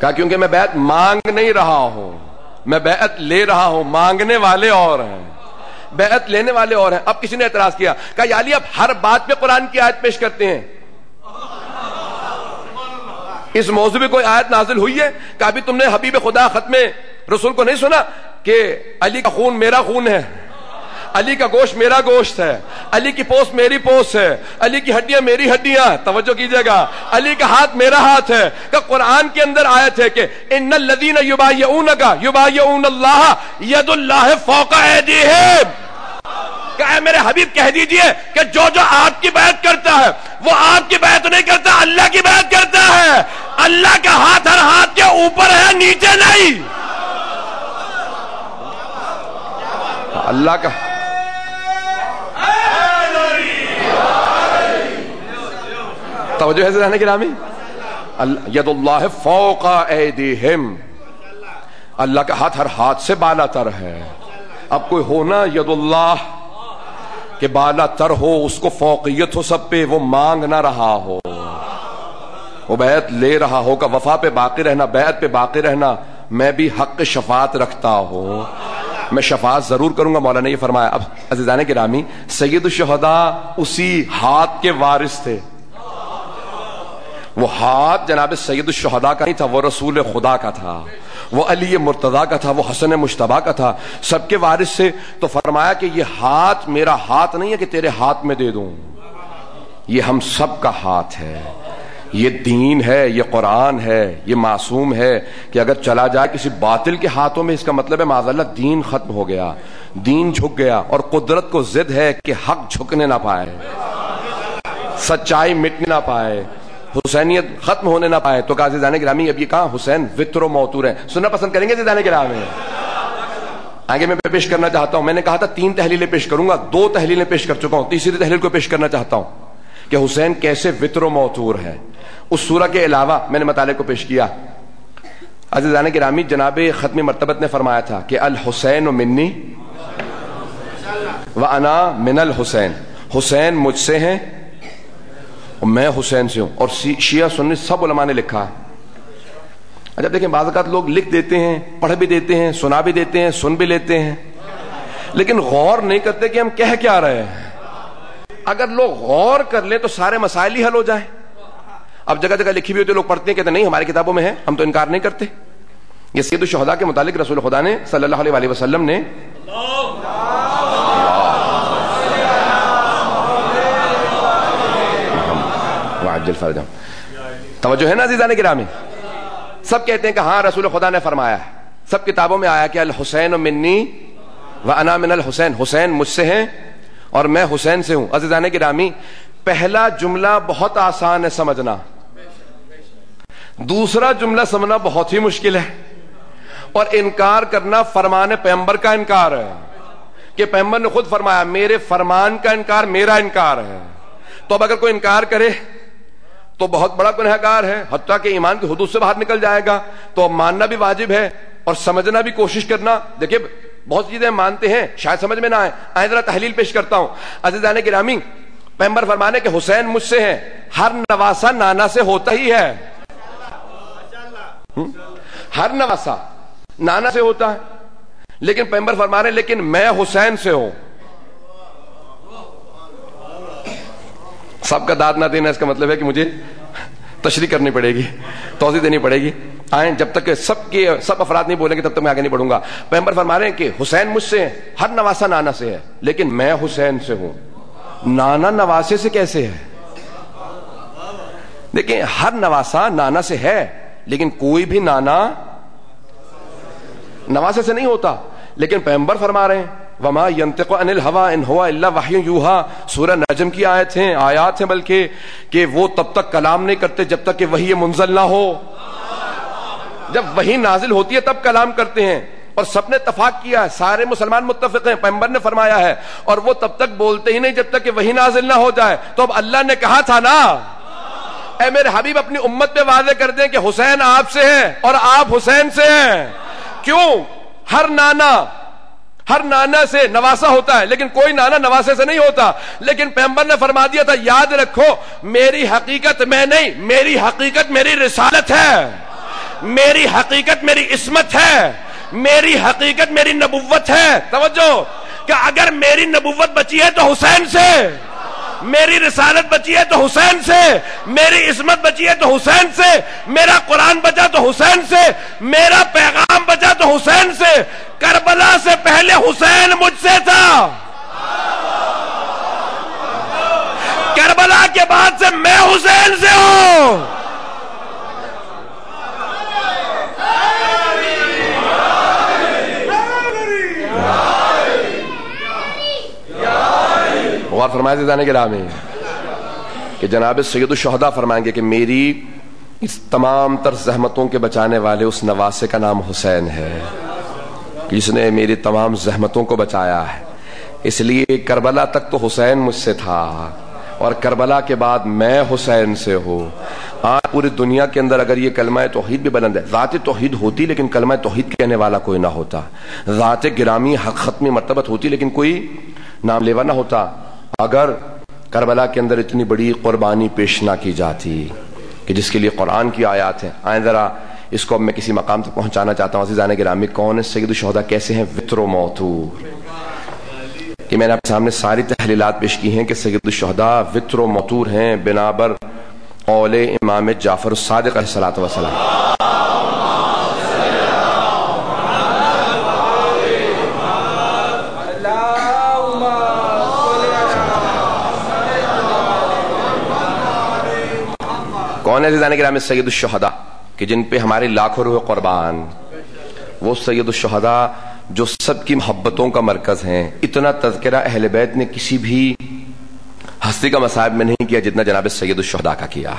کہا کیونکہ میں بیعت مانگ نہیں رہا ہوں، میں بیعت لے رہا ہوں. مانگنے والے اور ہیں، بیعت لینے والے اور ہیں. اب کسی نے اعتراض کیا کہا یا علی اب ہر بات پہ قرآن کی آیت پیش کرتے ہیں، اس موضوع پہ کوئی آیت نازل ہوئی ہے کہ ابھی تم نے حبیب خدا ختم رسول کو نہیں سنا کہ علی کا خون میرا خون ہے، علی کا گوشت میرا گوشت ہے، علی کی پوست میری پوست ہے، علی کی ہڈیاں میری ہڈیاں. توجہ کیجئے گا، علی کا ہاتھ میرا ہاتھ ہے. کہ قرآن کے اندر آیت ہے کہ ان الذین یبایعونک یبایعون اللہ ید اللہ فوق ایدیہم. کہ اے میرے حبیب کہہ دیجئے کہ جو آپ کی بیعت کرتا ہے وہ آپ کی بیعت نہیں کرتا، اللہ کی بیعت کرتا ہے. اللہ کا ہاتھ ہر ہاتھ کے اوپر ہے، نیچے نہیں. اللہ کا توجہ ہے ذہن گرامی، ید اللہ فوق ایدیہم، اللہ کا ہاتھ ہر ہاتھ سے بالا تر ہے. اب کوئی ہونا ید اللہ کہ بالا تر ہو، اس کو فوقیت ہو سب پہ، وہ مانگ نہ رہا ہو، وہ بیعت لے رہا ہو کہ وفا پہ باقی رہنا، بیعت پہ باقی رہنا. میں بھی حق شفاعت رکھتا ہوں، میں شفاعت ضرور کروں گا. مولا نے یہ فرمایا. اب عزیزان گرامی، سید الشہداء اسی ہاتھ کے وارث تھے. وہ ہاتھ جناب سید الشہداء کا نہیں تھا، وہ رسول خدا کا تھا، وہ علی مرتضیٰ کا تھا، وہ حسن مجتبیٰ کا تھا، سب کے وارث سے. تو فرمایا کہ یہ ہاتھ میرا ہاتھ نہیں ہے کہ تیرے ہاتھ میں دے دوں، یہ ہم سب کا ہاتھ ہے. یہ دین ہے، یہ قرآن ہے، یہ معصوم ہے کہ اگر چلا جائے کسی باطل کے ہاتھوں میں، اس کا مطلب ہے معاذ اللہ دین ختم ہو گیا، دین جھک گیا. اور قدرت کو ضد ہے کہ حق جھکنے نہ پائے، سچائی مٹنے نہ پائے، حسینیت ختم ہونے نہ پائے. تو کہا عزیزان گرامی اب یہ کہاں حسین وطر و موتور ہیں. سننا پسند کریں گے عزیزان گرامی؟ آگے میں پیش کرنا چاہتا ہوں، میں نے کہا تھا 3 تحلیلیں پیش کروں گا، 2 تحلیلیں پیش کر چکا ہوں، تیسری تحلیل کو پیش کرنا چاہتا ہوں کہ حسین کیسے وطر و موتور ہے. اس سورہ کے علاوہ میں نے مطالعے کو پیش کیا. عزیزان گرامی، جناب ختم مرتبت نے فرمایا تھا کہ الحسین منی وانا من الحسین، حسین مجھ سے ہیں اور میں حسین سے ہوں. اور شیعہ سنی سب علماء نے لکھا ہے. اچھا دیکھیں، بعض اوقات لوگ لکھ دیتے ہیں، پڑھ بھی دیتے ہیں، سنا بھی دیتے ہیں، سن بھی لیتے ہیں، لیکن غور نہیں کرتے کہ ہم کہہ کیا رہے ہیں. اگر لوگ غور کر لیں تو سارے مسائل ہی حل ہو جائیں. اب جگہ جگہ لکھی ہوئی ہوتی ہے، لوگ پڑھتے ہیں، کہتے ہیں نہیں ہماری کتابوں میں ہے، ہم تو انکار نہیں کرتے. یہ سید الشہداء کے متعلق رسول خدا نے صلی اللہ علیہ وسلم نے توجہ ہے نا عزیزان گرامی؟ سب کہتے ہیں کہ ہاں رسول خدا نے فرمایا ہے، سب کتابوں میں آیا کہ الحسین منی وانا من الحسین، حسین مجھ سے ہیں اور میں حسین سے ہوں. عزیزان گرامی، پہلا جملہ بہت آسان ہے سمجھنا، دوسرا جملہ سمجھنا بہت ہی مشکل ہے. اور انکار کرنا فرمان پیغمبر کا انکار ہے کہ پیغمبر نے خود فرمایا میرے فرمان کا انکار میرا انکار ہے. تو اب اگر کوئی انکار کرے تو بہت بڑا گنہگار ہے، حتیٰ کہ ایمان کی حدود سے باہر نکل جائے گا، تو اب ماننا بھی واجب ہے اور سمجھنا بھی کوشش کرنا. دیکھیے بہت چیزیں مانتے ہیں شاید سمجھ میں نہ آئے، آئیں ذرا تحلیل پیش کرتا ہوں. عزیزان گرامی، پیغمبر فرمانے کہ حسین مجھ سے ہیں، ہر نواسا نانا سے ہوتا ہی ہے. ہر نواسا نانا سے ہوتا ہے، لیکن پیغمبر فرما رہے لیکن میں حسین سے ہوں. سب کا داد نہ دینا اس کا مطلب ہے کہ مجھے تشریح کرنی پڑے گی، توضیح دینی پڑے گی. آئیں جب تک کہ سب افراد نہیں بولیں گے تب تک میں آگے نہیں بڑھوں گا. پیغمبر فرما رہے ہیں کہ حسین مجھ سے ہے، ہر نواسا نانا سے ہے، لیکن میں حسین سے ہوں. نانا نواسے سے کیسے ہے؟ دیکھیں ہر نواسا نانا سے ہے، لیکن کوئی بھی نانا نواسے سے نہیں ہوتا. لیکن پیغمبر فرما رہے ہیں وما ينطق عن الهوى ان هو الا وحی یوحى. سورہ نجم کی آیت ہیں بلکہ کہ وہ تب تک کلام نہیں کرتے جب تک کہ وحی منزل نہ ہو. جب وحی نازل ہوتی ہے تب کلام کرتے ہیں، اور سب نے اتفاق کیا ہے، سارے مسلمان متفق ہیں، پیغمبر نے فرمایا ہے، اور وہ تب تک بولتے ہی نہیں جب تک کہ وحی نازل نہ ہو جائے. تو اب اللہ نے کہا تھا نا، اے میرے حبیب اپنی امت پہ واضح کر دیں کہ حسین آپ سے ہے اور آپ حسین سے ہیں. کیوں؟ ہر نانا سے نواسا ہوتا ہے، لیکن کوئی نانا نواسے سے نہیں ہوتا. لیکن پیغمبر نے فرما دیا تھا یاد رکھو میری حقیقت میں نہیں، میری حقیقت میری رسالت ہے، میری حقیقت میری عصمت ہے، میری حقیقت میری نبوت ہے. توجہ کہ اگر میری نبوت بچی ہے تو حسین سے، میری رسالت بچی ہے تو حسین سے، میری عصمت بچی ہے تو حسین سے، میرا قرآن بچا تو حسین سے، میرا پیغام بچا تو حسین سے. کربلا سے پہلے حسین مجھ سے تھا، کربلا کے بعد سے میں حسین سے ہوں. اور فرمائے جانے کے راہ میں کہ جناب سید الشہداء فرمائیں گے کہ میری اس تمام تر زحمتوں کے بچانے والے اس نواسے کا نام حسین ہے، جس نے میری تمام زحمتوں کو بچایا ہے. اس لیے کربلا تک تو حسین مجھ سے تھا، اور کربلا کے بعد میں حسین سے ہوں. آج پوری دنیا کے اندر اگر یہ کلمہ توحید بھی بلند ہے، ذات توحید ہوتی لیکن کلمہ توحید کہنے والا کوئی نہ ہوتا، ذات گرامی حق ختمی مرتبت ہوتی لیکن کوئی نام لیوا نہ ہوتا. اگر کربلا کے اندر اتنی بڑی قربانی پیش نہ کی جاتی کہ جس کے لیے قرآن کی آیات ہیں. آئیں ذرا اس کو اب میں کسی مقام تک پہنچانا چاہتا ہوں. عزیزان گرامی، کون ہے سید الشہداء، کیسے ہیں؟ وتر و موتور. کہ میں نے آپ کے سامنے ساری تحلیلات پیش کی ہیں کہ سید الشہداء وتر و موتور ہیں بنابر قول امام جعفر الصادق علیہ الصلوۃ والسلام. کون ہے عزیزان گرامی سید الشہداء کہ جن پہ ہمارے لاکھوں روح قربان؟ وہ سید الشہداء جو سب کی محبتوں کا مرکز ہیں. اتنا تذکرہ اہل بیت نے کسی بھی ہستی کا مصائب میں نہیں کیا جتنا جناب سید الشہداء کا کیا،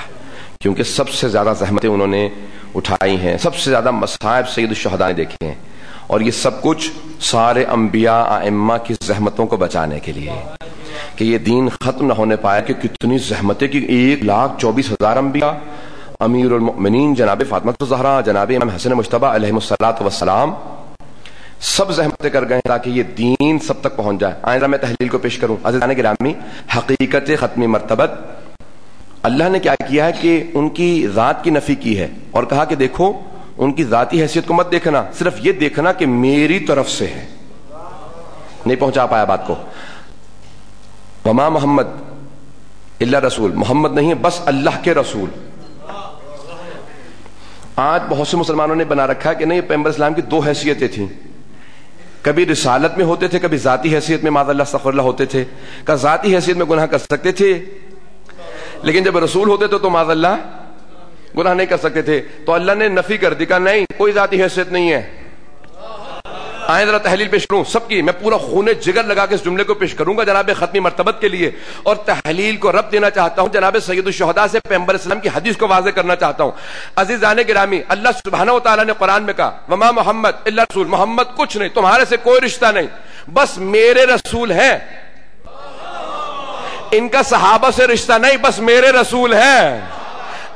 کیونکہ سب سے زیادہ زحمتیں انہوں نے اٹھائی ہیں، سب سے زیادہ مصائب سید الشہداء نے دیکھے ہیں. اور یہ سب کچھ سارے انبیاء ائمہ کی زحمتوں کو بچانے کے لیے، کہ یہ دین ختم نہ ہونے پایا. کہ کتنی زحمتیں کی 1,24,000 انبیاء، امیر المؤمنین جناب فاطمہ الزہرا، جناب امام حسن مجتبی علیہ الصلوۃ والسلام، سب زحمتیں کر گئے تاکہ یہ دین سب تک پہنچ جائے. آئندہ میں تحلیل کو پیش کروں. عزیزان گرامی، حقیقت ختمی مرتبت اللہ نے کیا کیا ہے کہ ان کی ذات کی نفی کی ہے اور کہا کہ دیکھو ان کی ذاتی حیثیت کو مت دیکھنا، صرف یہ دیکھنا کہ میری طرف سے ہے. نہیں پہنچا پایا بات کو. وما محمد الا رسول، محمد نہیں ہے بس اللہ کے رسول. آج بہت سے مسلمانوں نے بنا رکھا ہے کہ نہیں پیغمبر اسلام کی 2 حیثیتیں تھیں، کبھی رسالت میں ہوتے تھے، کبھی ذاتی حیثیت میں معاذ اللہ استغفر اللہ ہوتے تھے. کہ ذاتی حیثیت میں گناہ کر سکتے تھے، لیکن جب رسول ہوتے تھے تو معاذ اللہ گناہ نہیں کر سکتے تھے. تو اللہ نے نفی کر دی، کہا نہیں کوئی ذاتی حیثیت نہیں ہے. آئیں ذرا تحلیل پیش کروں سب کی. میں پورا خون جگر لگا کے اس جملے کو پیش کروں گا جناب ختمی مرتبت کے لیے، اور تحلیل کو ربط دینا چاہتا ہوں جناب سید الشہداء سے. پیغمبر اسلام کی حدیث کو واضح کرنا چاہتا ہوں. عزیزان گرامی، اللہ سبحانہ و تعالیٰ نے قرآن میں کہا وما محمد الا رسول، محمد کچھ نہیں، تمہارے سے کوئی رشتہ نہیں، بس میرے رسول ہیں. ان کا صحابہ سے رشتہ نہیں، بس میرے رسول ہیں.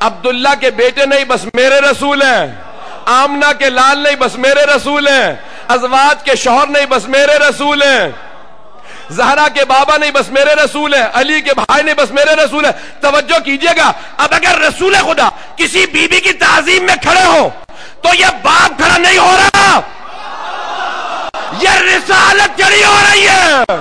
عبداللہ کے بیٹے نہیں بس میرے رسول ہیں، آمنہ کے لال نہیں بس میرے رسول ہیں، ازواج کے شوہر نہیں بس میرے رسول ہیں، زہرا کے بابا نہیں بس میرے رسول ہیں، علی کے بھائی نہیں بس میرے رسول ہیں۔ توجہ کیجئے گا، اب اگر رسول خدا کسی بی بی کی تعظیم میں کھڑے ہو تو یہ باپ کھڑا نہیں ہو رہا، یہ رسالت کھڑی ہو رہی ہے۔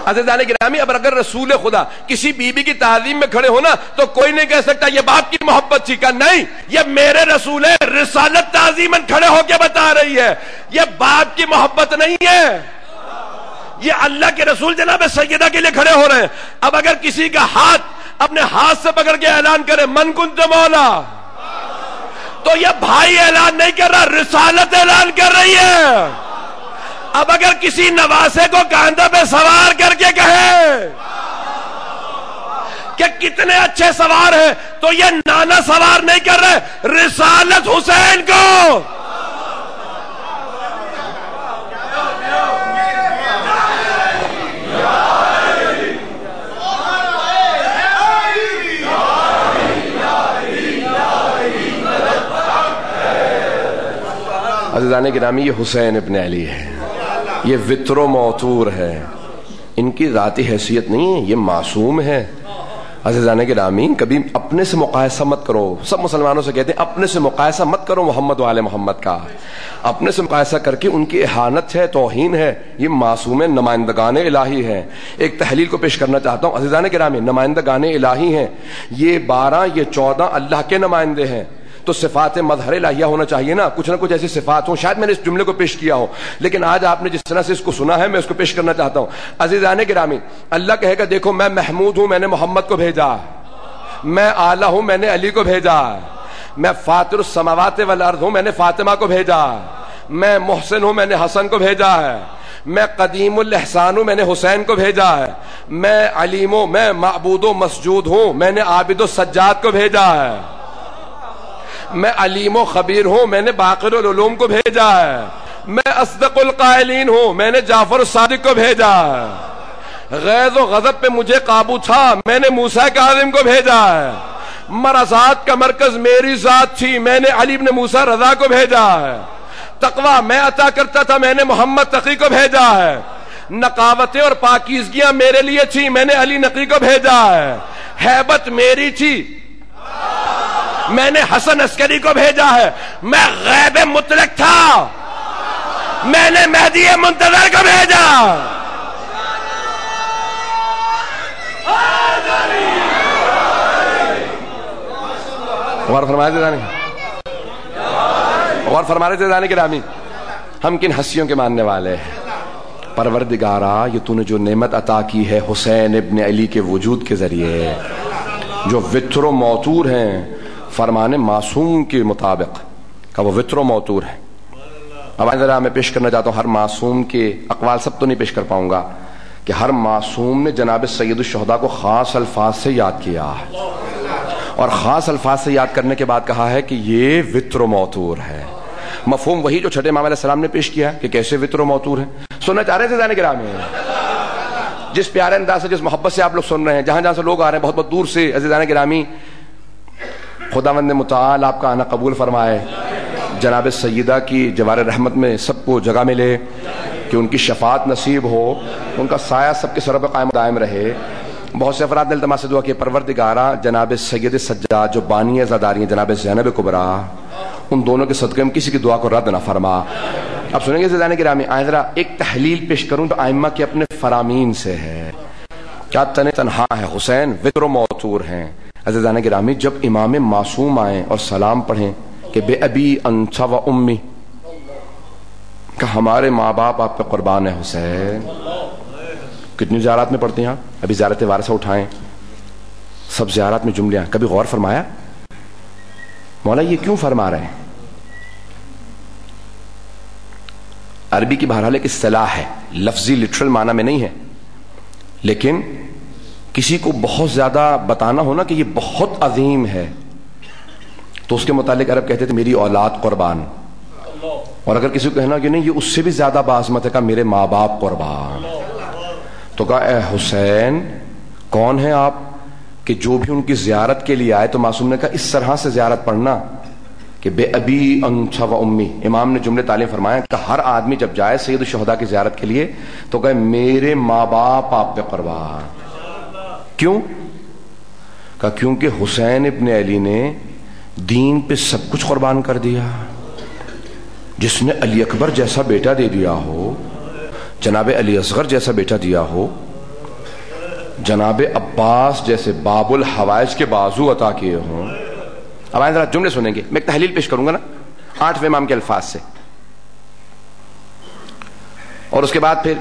عزیزان گرامی، اب اگر رسول خدا کسی بی بی کی تعظیم میں کھڑے ہونا تو کوئی نہیں کہہ سکتا یہ باپ کی محبت تھی، کہا نہیں، یہ میرے رسول ہے، رسالت تعظیماً کھڑے ہو کے بتا رہی ہے، یہ باپ کی محبت نہیں ہے، یہ اللہ کے رسول جناب سیدہ کے لیے کھڑے ہو رہے ہیں۔ اب اگر کسی کا ہاتھ اپنے ہاتھ سے پکڑ کے اعلان کرے من کنت مولا، تو یہ بھائی اعلان نہیں کر رہا، رسالت اعلان کر رہی ہے۔ اب اگر کسی نواسے کو کاندھے پہ سوار کر کے کہے کہ کتنے اچھے سوار ہیں، تو یہ نانا سوار نہیں کر رہے، رسالت حسین کو۔ عزیزان گرامی، یہ حسین ابن علی ہے، یہ وطر و موتور ہے، ان کی ذاتی حیثیت نہیں ہے، یہ معصوم ہے۔ عزیزان گرامی، کبھی اپنے سے مقایسہ مت کرو، سب مسلمانوں سے کہتے ہیں اپنے سے مقایسہ مت کرو محمد و آل محمد کا، اپنے سے مقایسہ کر کے ان کی اہانت ہے، توہین ہے، یہ معصوم نمائندگان الہی ہیں۔ ایک تحلیل کو پیش کرنا چاہتا ہوں عزیزان گرامی، نمائندگان الہی ہیں، یہ 12 یہ 14 اللہ کے نمائندے ہیں، تو صفات مظہر الہیہ ہونا چاہیے نا، کچھ نہ کچھ ایسی صفات ہوں۔ شاید میں نے اس جملے کو پیش کیا ہو، لیکن آج آپ نے جس طرح سے اس کو سنا ہے میں اس کو پیش کرنا چاہتا ہوں۔ عزیزان گرامی، اللہ کہے گا دیکھو میں محمود ہوں، میں نے محمد کو بھیجا، میں اعلیٰ ہوں، میں نے علی کو بھیجا، میں فاطر السماوات والارض ہوں، میں نے فاطمہ کو بھیجا، میں محسن ہوں، میں نے حسن کو بھیجا ہے، میں قدیم الاحسان ہوں، میں نے حسین کو بھیجا ہے، میں علیم ہوں، میں معبود و مسجود ہوں، میں نے عابد و سجاد کو بھیجا ہے، میں علیم و خبیر ہوں، میں نے باقر العلوم کو بھیجا ہے، میں اصدق القائلین ہوں، میں نے جعفر الصادق کو بھیجا ہے، غیظ و غضب پہ مجھے قابو تھا، میں نے موسیٰ کاظم کو بھیجا ہے، مرضات کا مرکز میری ذات تھی، میں نے علی بن موسیٰ رضا کو بھیجا ہے، تقویٰ میں عطا کرتا تھا، میں نے محمد تقی کو بھیجا ہے، نقاوتیں اور پاکیزگیاں میرے لیے تھی، میں نے علی نقی کو بھیجا ہے، ہیبت میری تھی، میں نے حسن عسکری کو بھیجا ہے، میں غیب مطلق تھا، میں نے مہدی منتظر کو بھیجا۔ غور فرمائے تھے جانے کے رامی، ہم کن ہستیوں کے ماننے والے ہیں؟ پروردگارا، یہ تو نے جو نعمت عطا کی ہے حسین ابن علی کے وجود کے ذریعے، جو وطر و موتور ہیں فرمان معصوم کے مطابق کہ وہ وطر و موتور ہے۔ اب ذرا میں پیش کرنا چاہتا ہوں، ہر معصوم کے اقوال سب تو نہیں پیش کر پاؤں گا، کہ ہر معصوم نے جناب سید الشہداء کو خاص الفاظ سے یاد کیا ہے، اور خاص الفاظ سے یاد کرنے کے بعد کہا ہے کہ یہ وطر و موتور ہے۔ مفہوم وہی جو چھٹے امام علیہ السلام نے پیش کیا ہے کہ کیسے وطر و موتور ہے۔ سننا چاہ رہے تھے جانے گرامی، جس پیارے انداز سے، جس محبت سے آپ لوگ سن رہے ہیں، جہاں جہاں سے لوگ آ رہے ہیں بہت بہت دور سے، عزیزان گرامی خداوند متعال آپ کا آنا قبول فرمائے، جناب سیدہ کی جوار رحمت میں سب کو جگہ ملے، کہ ان کی شفاعت نصیب ہو، ان کا سایہ سب کے سر پر قائم دائم رہے۔ بہت سے افراد نے التماس سے دعا کہ پروردگارہ جناب سید سجاد جو بانی ازاداری ہیں جناب زینب کبریٰ، ان دونوں کے صدقے میں کسی کی دعا کو رد نہ فرما۔ اب سنیں گے عزیزان گرامی، آئیں ذرا ایک تحلیل پیش کروں تو ائمہ کے اپنے فرامین سے ہے، کیا تنہا ہے حسین، وطر و موتور ہیں۔ عزیزان گرامی، جب امام معصوم آئیں اور سلام پڑھیں کہ بے ابی انت و امی، کہ ہمارے ماں باپ آپ پہ قربان ہے حسین۔ کتنی زیارات میں پڑھتے ہیں آپ؟ ابھی زیارت وارثہ اٹھائیں، سب زیارات میں جملے ہیں، کبھی غور فرمایا مولا یہ کیوں فرما رہے ہیں؟ عربی کی بہرحال ایک اصطلاح ہے، لفظی لٹرل معنی میں نہیں ہے، لیکن کسی کو بہت زیادہ بتانا ہونا کہ یہ بہت عظیم ہے تو اس کے متعلق عرب کہتے تھے میری اولاد قربان، اور اگر کسی کو کہنا کہ نہیں یہ اس سے بھی زیادہ باعظمت ہے، کہا میرے ماں باپ قربان. تو کہا اے حسین کون ہیں آپ کہ جو بھی ان کی زیارت کے لیے آئے؟ تو معصوم نے کہا اس طرح سے زیارت پڑھنا کہ بے ابی انت و امی. امام نے جملے تعلیم فرمایا کہ ہر آدمی جب جائے سید الشہداء کی زیارت کے لیے تو کہے میرے ماں باپ آپ پہ قربان. کیوں؟ کہا کیونکہ حسین ابن علی نے دین پہ سب کچھ قربان کر دیا. جس نے علی اکبر جیسا بیٹا دے دیا ہو، جناب علی اصغر جیسا بیٹا دیا ہو، جناب عباس جیسے باب الحوائج کے بازو عطا کیے ہوں. اب آئیں ذرا جملے سنیں گے، میں ایک تحلیل پیش کروں گا نا 8ویں امام کے الفاظ سے، اور اس کے بعد پھر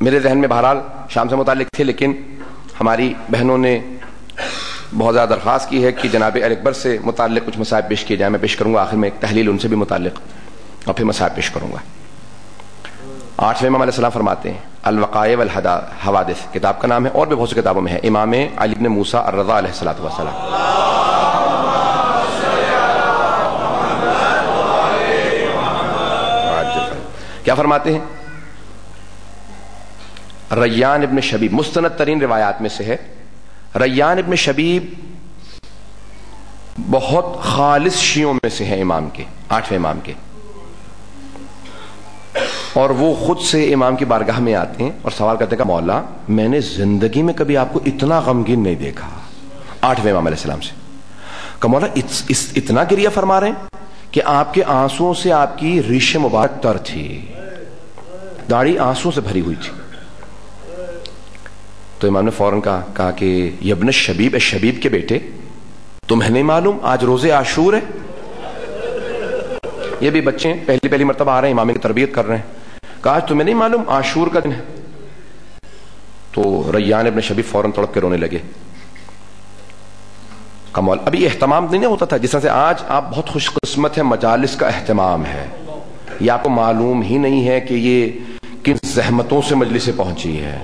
میرے ذہن میں بہرحال شام سے متعلق تھے، لیکن ہماری بہنوں نے بہت زیادہ درخواست کی ہے کہ جناب علی اکبر سے متعلق کچھ مسائل پیش کیے جائیں. میں پیش کروں گا آخر میں ایک تحلیل ان سے بھی متعلق، اور پھر مسائل پیش کروں گا. 8ویں امام علیہ السلام فرماتے ہیں الوقائع والحوادث کتاب کا نام ہے، اور بھی بہت سی کتابوں میں ہے. امام علی بن موسیٰ الرضا علیہ الصلوۃ والسلام کیا فرماتے ہیں؟ ریان ابن شبیب مستند ترین روایات میں سے ہے. ریان ابن شبیب بہت خالص شیعوں میں سے ہیں امام کے، 8ویں امام کے، اور وہ خود سے امام کی بارگاہ میں آتے ہیں اور سوال کرتے ہیں کہ مولا میں نے زندگی میں کبھی آپ کو اتنا غمگین نہیں دیکھا. 8ویں امام علیہ السلام سے کہ مولا اتنا گریہ فرما رہے ہیں کہ آپ کے آنسوؤں سے آپ کی ریش مبارک تر تھی، داڑھی آنسوؤں سے بھری ہوئی تھی. تو امام نے فوراً کہا کہ یبن شبیب، اے شبیب کے بیٹے تمہیں نہیں معلوم آج روزے عاشور ہے؟ یہ بھی بچے پہلی مرتبہ آ رہے ہیں، امام کی تربیت کر رہے ہیں. کہا آج تمہیں نہیں معلوم عاشور کا دن ہے؟ تو ریان ابن شبیب فوراً تڑپ کے رونے لگے. کمال ابھی اہتمام نہیں ہوتا تھا جس طرح سے آج آپ بہت خوش قسمت ہیں، مجالس کا اہتمام ہے. یہ آپ کو معلوم ہی نہیں ہے کہ یہ کن زحمتوں سے مجلس سے پہنچی ہے،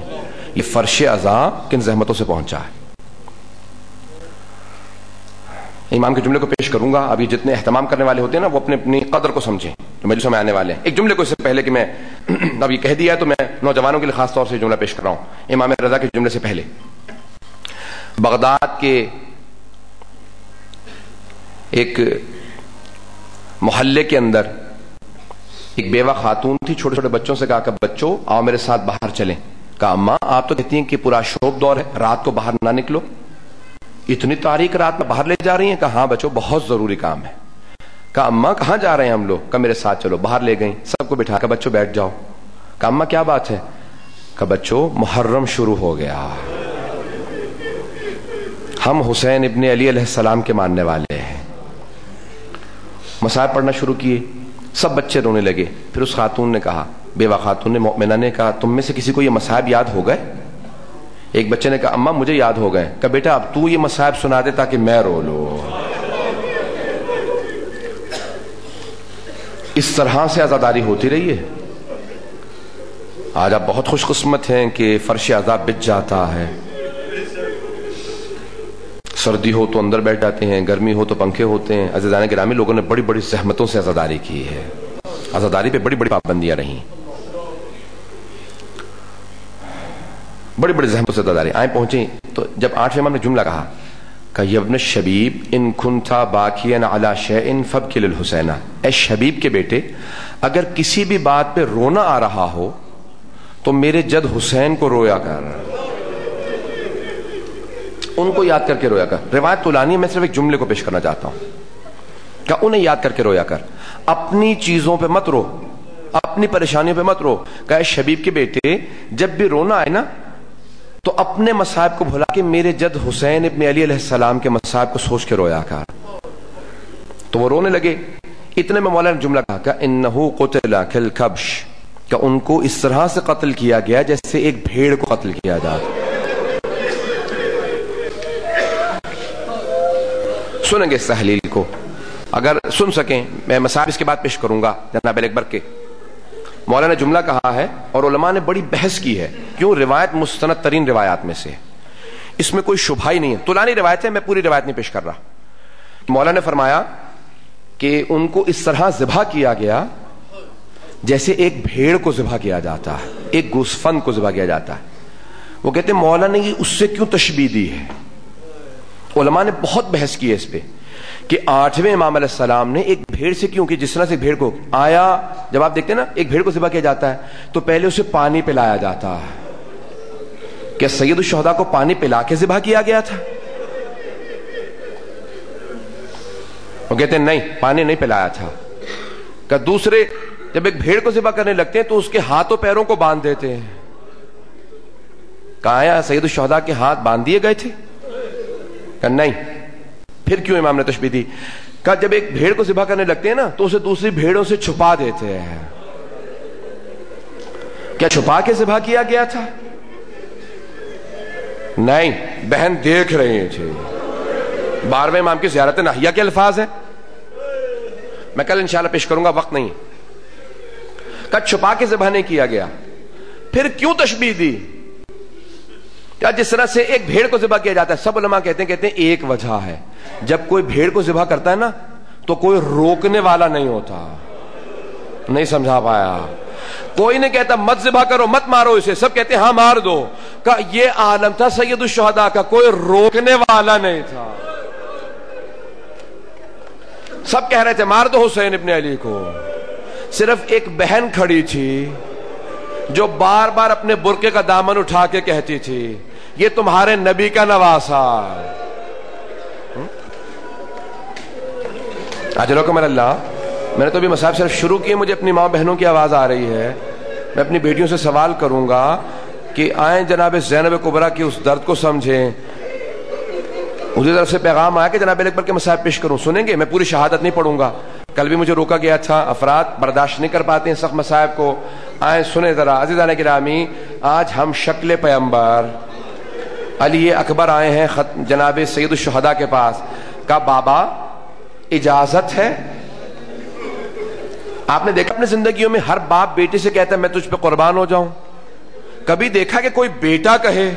یہ فرش عزا کن زحمتوں سے پہنچا ہے. امام کے جملے کو پیش کروں گا. اب یہ جتنے اہتمام کرنے والے ہوتے ہیں نا وہ اپنی قدر کو سمجھیں جو مجلسوں میں آنے والے ہیں. ایک جملے کو اس سے پہلے کہ میں اب یہ کہہ دیا ہے تو میں نوجوانوں کے لیے خاص طور سے جملہ پیش کر رہا ہوں. امام رضا کے جملے سے پہلے بغداد کے ایک محلے کے اندر ایک بیوہ خاتون تھی. چھوٹے چھوٹے بچوں سے کہا کہ بچوں آؤ میرے ساتھ باہر چلیں. کہا اماں آپ تو کہتی ہیں کہ پورا شوب دور ہے، رات کو باہر نہ نکلو، اتنی تاریک رات میں باہر لے جا رہی ہیں؟ کہا ہاں بچوں بہت ضروری کام ہے. کہا اماں کہاں جا رہے ہیں ہم لوگ؟ کہا میرے ساتھ چلو. باہر لے گئیں، سب کو بٹھا کر بچوں بیٹھ جاؤ. کہا اماں کیا بات ہے؟ کہا بچوں محرم شروع ہو گیا، ہم حسین ابن علی علیہ السلام کے ماننے والے ہیں. مسائل پڑھنا شروع کیے، سب بچے رونے لگے. پھر اس خاتون نے کہا، بیوہ خاتون نے، مؤمنہ نے کہا تم میں سے کسی کو یہ مصائب یاد ہو گئے؟ ایک بچے نے کہا اماں مجھے یاد ہو گئے. کہا بیٹا اب تو یہ مصائب سنا دے تاکہ میں رو لوں. اس طرح سے عزاداری ہوتی رہی ہے. آج آپ بہت خوش قسمت ہیں کہ فرش عذاب بچ جاتا ہے. سردی ہو تو اندر بیٹھ جاتے ہیں، گرمی ہو تو پنکھے ہوتے ہیں. عزیزان گرامی لوگوں نے بڑی بڑی زحمتوں سے عزاداری کی ہے، عزاداری پہ بڑی بڑی پابندیاں رہیں، بڑی بڑی زحمتوں سے عزاداری. آئیں پہنچیں تو جب 8ویں امام نے جملہ کہا کہ یبن شبیب ان کنتا باکیاً علی شیئن فبکی للحسین، اے شبیب کے بیٹے اگر کسی بھی بات پہ رونا آ رہا ہو تو میرے جد حسین کو رویا کر، ان کو یاد کر کے رویا کر. روایت طولانی ہے، میں صرف ایک جملے کو پیش کرنا چاہتا ہوں کہ انہیں یاد کر کے رویا کر. اپنی چیزوں پہ مت رو، اپنی پریشانیوں پہ مت رو. کہ اے شبیب کے بیٹے جب بھی رونا آئے نا تو اپنے مصائب کو بھلا کے میرے جد حسین ابن علی علیہ السلام کے مصائب کو سوچ کے رویا کر. تو وہ رونے لگے. اتنے میں مولا نے جملہ کہا کہ انہو قتل کالکبش، کہ ان کو اس طرح سے قتل کیا گیا جیسے ایک بھیڑ کو قتل کیا جائے. سنیں گے اس تحلیل کو اگر سن سکیں. میں مصائب اس کے بعد پیش کروں گا جناب علی اکبر کے. مولا نے جملہ کہا ہے اور علماء نے بڑی بحث کی ہے. کیوں؟ روایت مستند ترین روایات میں سے، اس میں کوئی شبہ ہی نہیں ہے. طولانی روایت ہے، میں پوری روایت نہیں پیش کر رہا. مولا نے فرمایا کہ ان کو اس طرح ذبح کیا گیا جیسے ایک بھیڑ کو ذبح کیا جاتا ہے، ایک گوسفند کو ذبح کیا جاتا ہے. وہ کہتے ہیں مولا نے اس سے کیوں تشبیہ دی ہے؟ علماء نے بہت بحث کی ہے اس پہ کہ 8ویں امام علیہ السلام نے ایک بھیڑ سے کیوں کی، جس طرح سے بھیڑ کو آیا، جب آپ دیکھتے ہیں نا ایک بھیڑ کو ذبح کیا جاتا ہے تو پہلے اسے پانی پلایا جاتا ہے. کیا سید الشہداء کو پانی پلا کے ذبح کیا گیا تھا؟ وہ کہتے ہیں نہیں، پانی نہیں پلایا تھا. کہ دوسرے جب ایک بھیڑ کو ذبح کرنے لگتے ہیں تو اس کے ہاتھوں پیروں کو باندھ دیتے ہیں. کہا سید الشہداء کے ہاتھ باندھ دیے گئے تھے؟ کہ نہیں. پھر کیوں امام نے تشبیہ دی؟ کہ جب ایک بھیڑ کو ذبح کرنے لگتے ہیں نا تو اسے دوسری بھیڑوں سے چھپا دیتے ہیں. کیا چھپا کے ذبح کیا گیا تھا؟ نہیں، بہن دیکھ رہی تھی. 12ویں امام کی زیارت ناہیہ کے الفاظ ہیں، میں کل انشاءاللہ پیش کروں گا، وقت نہیں. کہ چھپا کے ذبح نہیں کیا گیا. پھر کیوں تشبیہ دی؟ کیا جس طرح سے ایک بھیڑ کو ذبح کیا جاتا ہے، سب علماء کہتے ہیں ایک وجہ ہے. جب کوئی بھیڑ کو ذبح کرتا ہے نا تو کوئی روکنے والا نہیں ہوتا. نہیں سمجھا پایا؟ کوئی نہیں کہتا مت ذبح کرو، مت مارو اسے، سب کہتے ہیں ہاں مار دو. کہ یہ عالم تھا سید الشہداء کا، کوئی روکنے والا نہیں تھا. سب کہہ رہے تھے مار دو حسین ابن علی کو. صرف ایک بہن کھڑی تھی جو بار بار اپنے برقعے کا دامن اٹھا کے کہتی تھی یہ تمہارے نبی کا نواسا. اجرکم اللہ. میں نے تو ابھی مصاحب صرف شروع کیے، مجھے اپنی ماں بہنوں کی آواز آ رہی ہے. میں اپنی بیٹیوں سے سوال کروں گا کہ آئیں جناب زینب کبریٰ کی اس درد کو سمجھیں. مجھے طرف سے پیغام آیا کہ جناب اکبر کے مصاحب پیش کروں، سنیں گے؟ میں پوری شہادت نہیں پڑھوں گا. کل بھی مجھے روکا گیا تھا، افراد برداشت نہیں کر پاتے ہیں سخت مصاحب کو. آئیں سنیں ذرا عزیزان گرامی. آج ہم شکل پیغمبر علی اکبر آئے ہیں جناب سید الشہداء کے پاس. کہا بابا اجازت ہے؟ آپ نے دیکھا اپنی زندگیوں میں ہر باپ بیٹے سے کہتا ہے میں تجھ پہ قربان ہو جاؤں. کبھی دیکھا کہ کوئی بیٹا کہے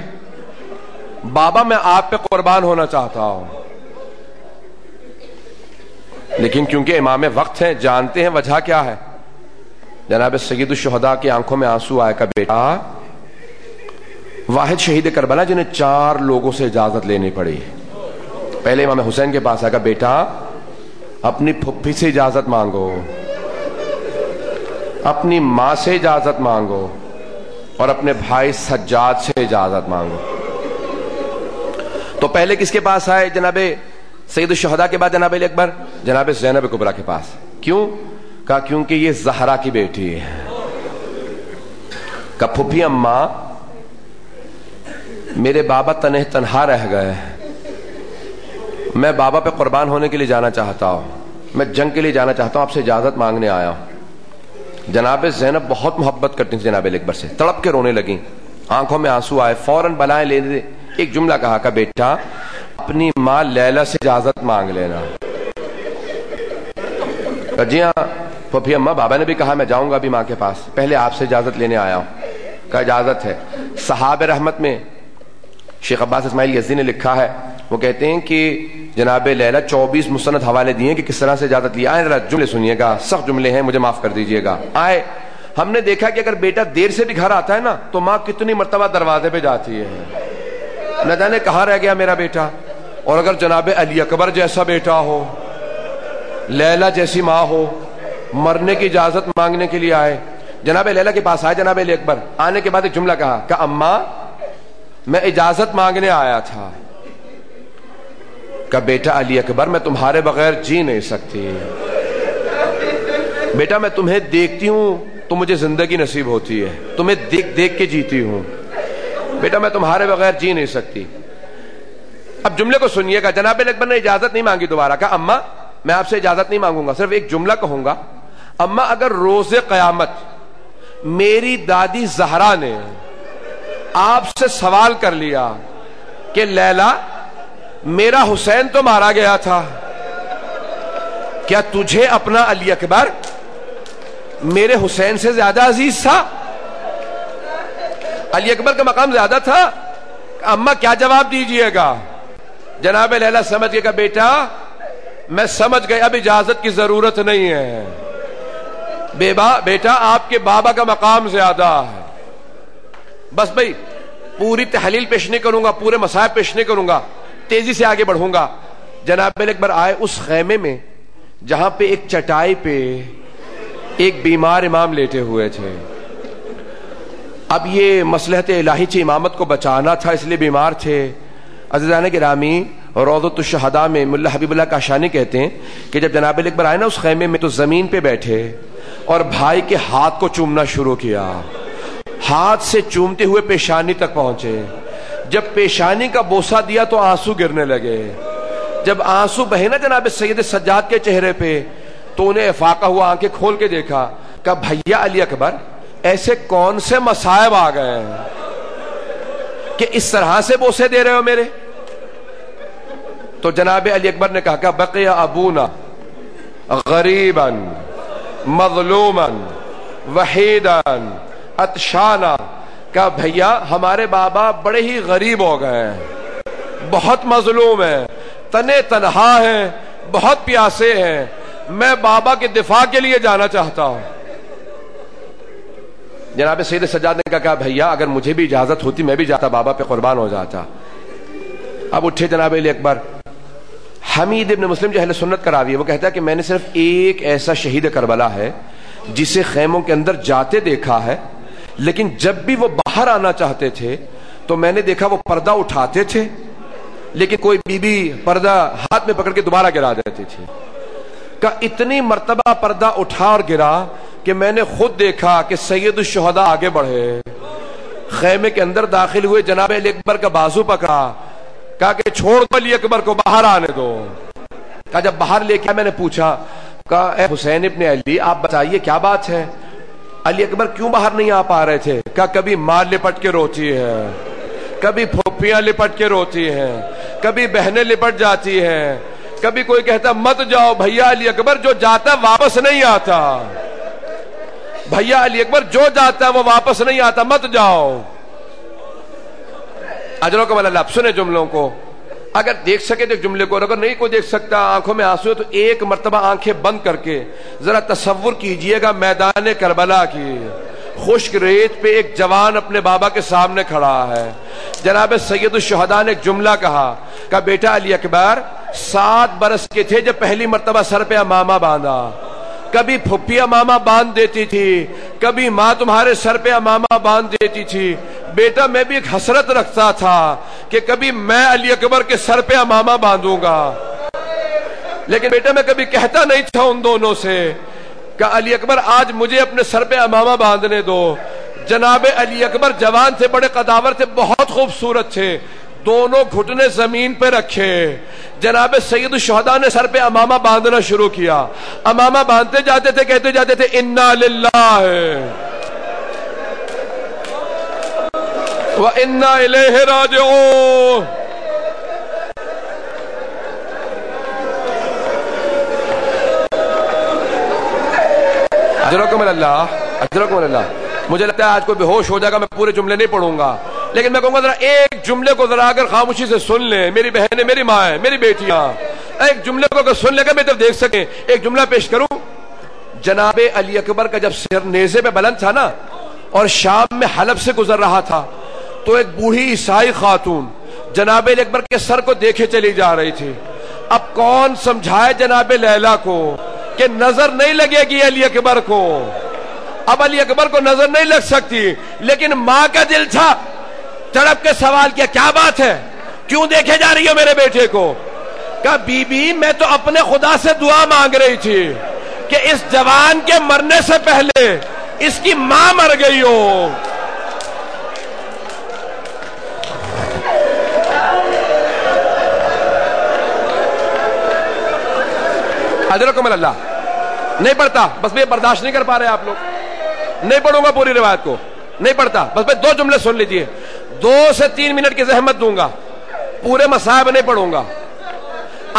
بابا میں آپ پہ قربان ہونا چاہتا ہوں؟ لیکن کیونکہ امام وقت ہیں، جانتے ہیں وجہ کیا ہے. جناب سید الشہداء کی آنکھوں میں آنسو آئے. کا بیٹا واحد شہید کربلا جنہیں 4 لوگوں سے اجازت لینی پڑی. پہلے امام حسین کے پاس آئے. کا بیٹا اپنی پھپھی سے اجازت مانگو، اپنی ماں سے اجازت مانگو، اور اپنے بھائی سجاد سے اجازت مانگو. تو پہلے کس کے پاس آئے جناب سید الشہداء کے بعد جناب علی اکبر؟ جناب زینب کبریٰ کے پاس. کیوں؟ کہا کیونکہ یہ زہرا کی بیٹی ہے. کہا پھپھی اماں میرے بابا تنہا رہ گئے، میں بابا پہ قربان ہونے کے لیے جانا چاہتا ہوں، میں جنگ کے لیے جانا چاہتا ہوں، آپ سے اجازت مانگنے آیا ہوں. جناب زینب بہت محبت کرتی تھی جناب علی اکبر سے، تڑپ کے رونے لگیں، آنکھوں میں آنسو آئے. فوراً بلائیں لے دے. ایک جملہ کہا کہ بیٹا اپنی ماں لیلا سے اجازت مانگ لینا. جی ہاں پھپھی اماں، بابا نے بھی کہا میں جاؤں گا ابھی ماں کے پاس، پہلے آپ سے اجازت لینے آیا ہوں. کہا اجازت ہے. صحاب رحمت میں شیخ عباس اسماعیل یزدی نے لکھا ہے، وہ کہتے ہیں کہ جناب لیلا 24 مستند حوالے دیے کہ کس طرح سے اجازت لیا. آئے ذرا جملے سنیے گا، سخت جملے ہیں، مجھے معاف کر دیجئے گا. آئے ہم نے دیکھا کہ اگر بیٹا دیر سے بھی گھر آتا ہے نا تو ماں کتنی مرتبہ دروازے پہ جاتی ہے، نہ جانے کہاں رہ گیا میرا بیٹا. اور اگر جناب علی اکبر جیسا بیٹا ہو، لیلا جیسی ماں ہو، مرنے کی اجازت مانگنے کے لیے آئے. جناب لیلا کے پاس آئے جناب علی اکبر. آنے کے بعد ایک جملہ کہا کہ اماں میں اجازت مانگنے آیا تھا. کہ بیٹا علی اکبر میں تمہارے بغیر جی نہیں سکتی. بیٹا میں تمہیں دیکھتی ہوں تو مجھے زندگی نصیب ہوتی ہے، تمہیں دیکھ دیکھ کے جیتی ہوں. بیٹا میں تمہارے بغیر جی نہیں سکتی. اب جملے کو سنیے گا. جناب علی اکبر نے اجازت نہیں مانگی دوبارہ. کہا اماں میں آپ سے اجازت نہیں مانگوں گا، صرف ایک جملہ کہوں گا. اماں اگر روز قیامت میری دادی زہرا نے آپ سے سوال کر لیا کہ لیلا میرا حسین تو مارا گیا تھا، کیا تجھے اپنا علی اکبر میرے حسین سے زیادہ عزیز تھا؟ علی اکبر کا مقام زیادہ تھا؟ اماں کیا جواب دیجئے گا؟ جناب لیلا سمجھ گئے کہ بیٹا میں سمجھ گئے اب اجازت کی ضرورت نہیں ہے. بیٹا آپ کے بابا کا مقام زیادہ ہے. بس بھائی پوری تحلیل پیش نہیں کروں گا, پورے مسائل پیش نہیں کروں گا, تیزی سے آگے بڑھوں گا. جناب اکبر آئے اس خیمے میں جہاں پہ ایک چٹائی پہ ایک بیمار امام لیٹے ہوئے تھے. اب یہ مصلحت الہی تھی, امامت کو بچانا تھا, اس لیے بیمار تھے. عزیزان گرامی, روضۃ الشہداء میں ملا حبیب اللہ کاشانی کہتے ہیں کہ جب جناب اکبر آئے نا اس خیمے میں تو زمین پہ بیٹھے اور بھائی کے ہاتھ کو چومنا شروع کیا. ہاتھ سے چومتے ہوئے پیشانی تک پہنچے. جب پیشانی کا بوسہ دیا تو آنسو گرنے لگے. جب آنسو بہے نا جناب سید سجاد کے چہرے پہ تو انہیں افاقہ ہوا, آنکھیں کھول کے دیکھا, کہا بھیا علی اکبر ایسے کون سے مصائب آ گئے ہیں کہ اس طرح سے بوسے دے رہے ہو میرے. تو جناب علی اکبر نے کہا کہ بقی ابونا غریبا مظلوما وحیدا عطشانا, کہا بھیا ہمارے بابا بڑے ہی غریب ہو گئے ہیں, بہت مظلوم ہیں, تنے تنہا ہیں, بہت پیاسے ہیں, میں بابا کے دفاع کے لیے جانا چاہتا ہوں. جناب سید سجاد نے کہا بھیا اگر مجھے بھی اجازت ہوتی میں بھی جاتا, بابا پہ قربان ہو جاتا. اب اٹھے جناب علی اکبر. حمید ابن مسلم جو اہل سنت کا راوی ہے وہ کہتا ہے کہ میں نے صرف ایک ایسا شہید کربلا ہے جسے خیموں کے اندر جاتے دیکھا ہے, لیکن جب بھی وہ باہر آنا چاہتے تھے تو میں نے دیکھا وہ پردہ اٹھاتے تھے, لیکن کوئی بی بی پردہ ہاتھ میں پکڑ کے دوبارہ گرا دیتی تھی. کہ اتنی مرتبہ پردہ اٹھا اور گرا کہ میں نے خود دیکھا کہ سید الشہداء آگے بڑھے, خیمے کے اندر داخل ہوئے, جناب علی اکبر کا بازو پکڑا, کہا کہ چھوڑ دو علی اکبر کو, باہر آنے دو. کہا جب باہر لے کے میں نے پوچھا, کہا اے حسین ابن علی آپ بتائیے کیا بات ہے, علی اکبر کیوں باہر نہیں آ پا رہے تھے؟ کہا کبھی ماں لپٹ کے روتی ہے, کبھی پھوپھیاں لپٹ کے روتی ہیں, کبھی بہنیں لپٹ جاتی ہیں, کبھی کوئی کہتا مت جاؤ بھیا علی اکبر جو جاتا ہے واپس نہیں آتا, بھیا علی اکبر جو جاتا ہے وہ واپس نہیں آتا, مت جاؤ. اجرکم اللہ. سنے جملوں کو, اگر دیکھ سکے تو جملے کو, اگر نہیں کوئی دیکھ سکتا, آنکھوں میں آنسو ہے تو ایک مرتبہ آنکھیں بند کر کے ذرا تصور کیجئے گا میدان کربلا کی, خشک ریت پہ ایک جوان اپنے بابا کے سامنے کھڑا ہے. جناب سید الشہداء نے ایک جملہ کہا کہ بیٹا علی اکبر 7 برس کے تھے جب پہلی مرتبہ سر پہ امامہ باندھا, کبھی پھپھی امامہ باندھ دیتی تھی, کبھی ماں تمہارے سر پہ امامہ باندھ دیتی تھی. بیٹا میں بھی ایک حسرت رکھتا تھا کہ کبھی میں علی اکبر کے سر پہ امامہ باندھوں گا, لیکن بیٹا میں کبھی کہتا نہیں تھا ان دونوں سے کہ علی اکبر آج مجھے اپنے سر پہ امامہ باندھنے دو. جناب علی اکبر جوان تھے, بڑے قداور تھے, بہت خوبصورت تھے, دونوں گھٹنے زمین پہ رکھے. جناب سید الشہداء نے سر پہ امامہ باندھنا شروع کیا. امامہ باندھتے جاتے تھے, کہتے جاتے تھے انا للہ وَإِنَّا إِلَيْهِ رَاجِعُونَ. اجرکم اللہ, اجرکم اللہ. مجھے لگتا ہے آج کوئی بے ہوش ہو جائے گا, میں پورے جملے نہیں پڑھوں گا, لیکن میں کہوں گا ذرا ایک جملے کو ذرا اگر خاموشی سے سن لیں, میری بہنیں, میری ماں ہیں, میری بیٹیاں, ایک جملے کو اگر سن لے کر میں طرف دیکھ سکیں. ایک جملہ پیش کروں. جناب علی اکبر کا جب سر نیزے پہ بلند تھا نا اور شام میں حلب سے گزر رہا تھا تو ایک بوڑھی عیسائی خاتون جناب علی اکبر کے سر کو دیکھے چلی جا رہی تھی. اب کون سمجھائے جناب لیلا کو کہ نظر نہیں لگے گی علی اکبر کو. اب علی اکبر کو نظر نہیں لگ سکتی, لیکن ماں کا دل تھا, تڑپ کے سوال کیا کیا بات ہے, کیوں دیکھے جا رہی ہو میرے بیٹے کو؟ کہا بی بی میں تو اپنے خدا سے دعا مانگ رہی تھی کہ اس جوان کے مرنے سے پہلے اس کی ماں مر گئی ہو. اجرکم اللہ. نہیں پڑھتا, بس میں برداشت نہیں کر پا رہے آپ لوگ, نہیں پڑھوں گا پوری روایت کو, نہیں پڑھتا, بس میں 2 جملے سن لیجئے. 2 سے 3 منٹ کی زحمت دوں گا, پورے مصائب نہیں پڑھوں گا.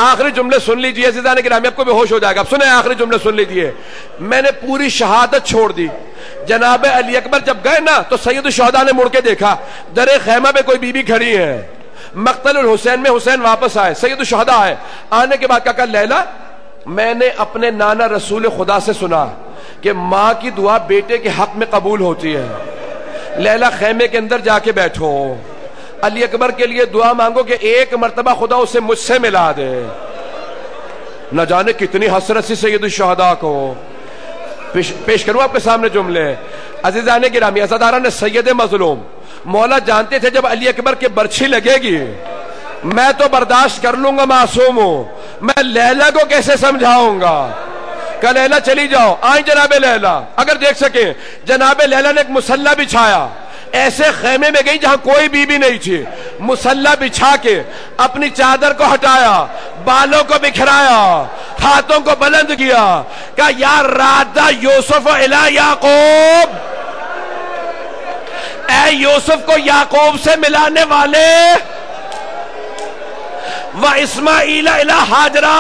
آخری جملے سن لیجئے عزیزان گرامی, آپ کو بھی ہوش ہو جائے گا. اب سنیں آخری جملے سن لیجئے. میں نے پوری شہادت چھوڑ دی. جناب علی اکبر جب گئے نا تو سید الشہداء نے مڑ کے دیکھا, درے خیمہ پہ کوئی بی بی کھڑی ہے. مقتل الحسین میں حسین واپس آئے, سید الشہداء آئے. آنے کے بعد کہا لیلا میں نے اپنے نانا رسول خدا سے سنا کہ ماں کی دعا بیٹے کے حق میں قبول ہوتی ہے. لیلا خیمے کے اندر جا کے بیٹھو, علی اکبر کے لیے دعا مانگو کہ ایک مرتبہ خدا اسے مجھ سے ملا دے. نہ جانے کتنی حسرت سی سید الشہداء کو. پیش کروں آپ کے سامنے جملے. عزیزان گرامی, عزاداران سید مظلوم, مولا جانتے تھے جب علی اکبر کے برچھی لگے گی میں تو برداشت کر لوں گا, معصوم ہوں, میں لیلا کو کیسے سمجھاؤں گا. کہ لیلا چلی جاؤ. آئیں جناب لیلا, اگر دیکھ سکیں جناب لیلا نے ایک مسلح بچھایا, ایسے خیمے میں گئی جہاں کوئی بی بی نہیں تھی, مسلح بچھا کے اپنی چادر کو ہٹایا, بالوں کو بکھرایا, ہاتھوں کو بلند کیا, کہا یا رادہ یوسف الی یعقوب, اے یوسف کو یعقوب سے ملانے والے, و اسماعیل الی ہاجرہ,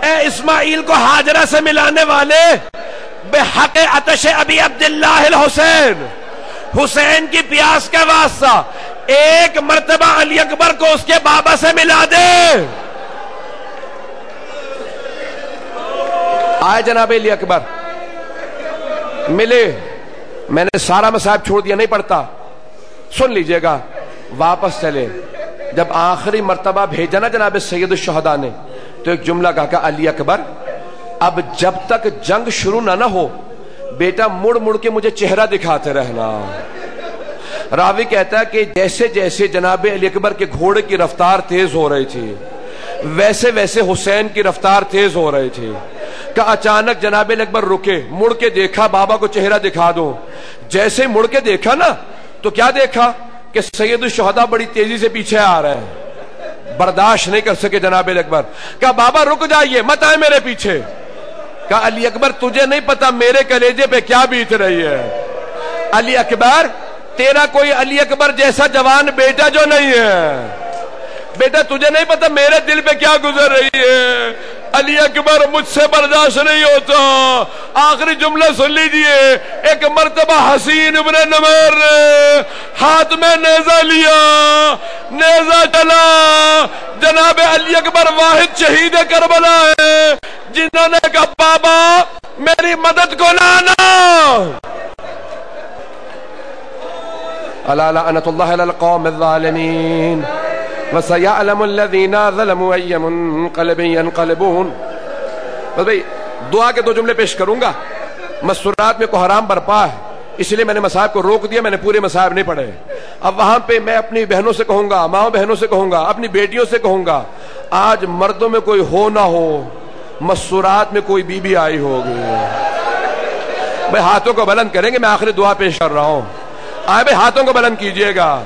اے اسماعیل کو ہاجرہ سے ملانے والے, بحق عطش ابی عبداللہ الحسین, حسین کی پیاس کا واسطہ ایک مرتبہ علی اکبر کو اس کے بابا سے ملا دے. آئے جناب علی اکبر, ملے. میں نے سارا مصاحب چھوڑ دیا, نہیں پڑھتا, سن لیجئے گا. واپس چلے, جب آخری مرتبہ بھیجا نا جناب سید الشہداء نے, تو ایک جملہ کہا, علی اکبر اب جب تک جنگ شروع نہ ہو بیٹا مڑ مڑ کے مجھے چہرہ دکھاتے رہنا. راوی کہتا ہے کہ جیسے جیسے جناب علی اکبر کے گھوڑے کی رفتار تیز ہو رہی تھی ویسے ویسے حسین کی رفتار تیز ہو رہی تھی. کہ اچانک جناب علی اکبر رکے, مڑ کے دیکھا بابا کو چہرہ دکھا دو. جیسے مڑ کے دیکھا نا تو کیا دیکھا کہ سید الشہداء بڑی تیزی سے پیچھے آ رہے ہیں. برداشت نہیں کر سکے جناب علی اکبر, کہا بابا رک جائیے, مت آئے میرے پیچھے. کہا علی اکبر تجھے نہیں پتا میرے کلیجے پہ کیا بیت رہی ہے. علی اکبر تیرا کوئی علی اکبر جیسا جوان بیٹا جو نہیں ہے, بیٹا تجھے نہیں پتا میرے دل پہ کیا گزر رہی ہے. علی اکبر مجھ سے برداشت نہیں ہوتا. آخری جملہ سن لیجئے. ایک مرتبہ حسین ابن نمیر نے ہاتھ میں نیزہ لیا, نیزہ چلا. جناب علی اکبر واحد شہید کربلا ہے جنہوں نے کہا بابا میری مدد کو لانا. الا لعنت اللہ علی القوم الظالمین وسيعلم الذين ظلموا اي منقلب ينقلبون. بس بھئی دعا کے دو جملے پیش کروں گا. مسورات میں کوئی حرام برپا ہے, اس لیے میں نے مصاحب کو روک دیا, میں نے پورے مصاحب نہیں پڑھے. اب وہاں پہ میں اپنی بہنوں سے کہوں گا, ماں بہنوں سے کہوں گا, اپنی بیٹیوں سے کہوں گا, آج مردوں میں کوئی ہو نہ ہو مسورات میں کوئی بی بی آئی ہوگی. بھئی ہاتھوں کو بلند کریں گے, میں آخری دعا پیش کر رہا ہوں. آئے بھئی ہاتھوں کو بلند کیجئے گا.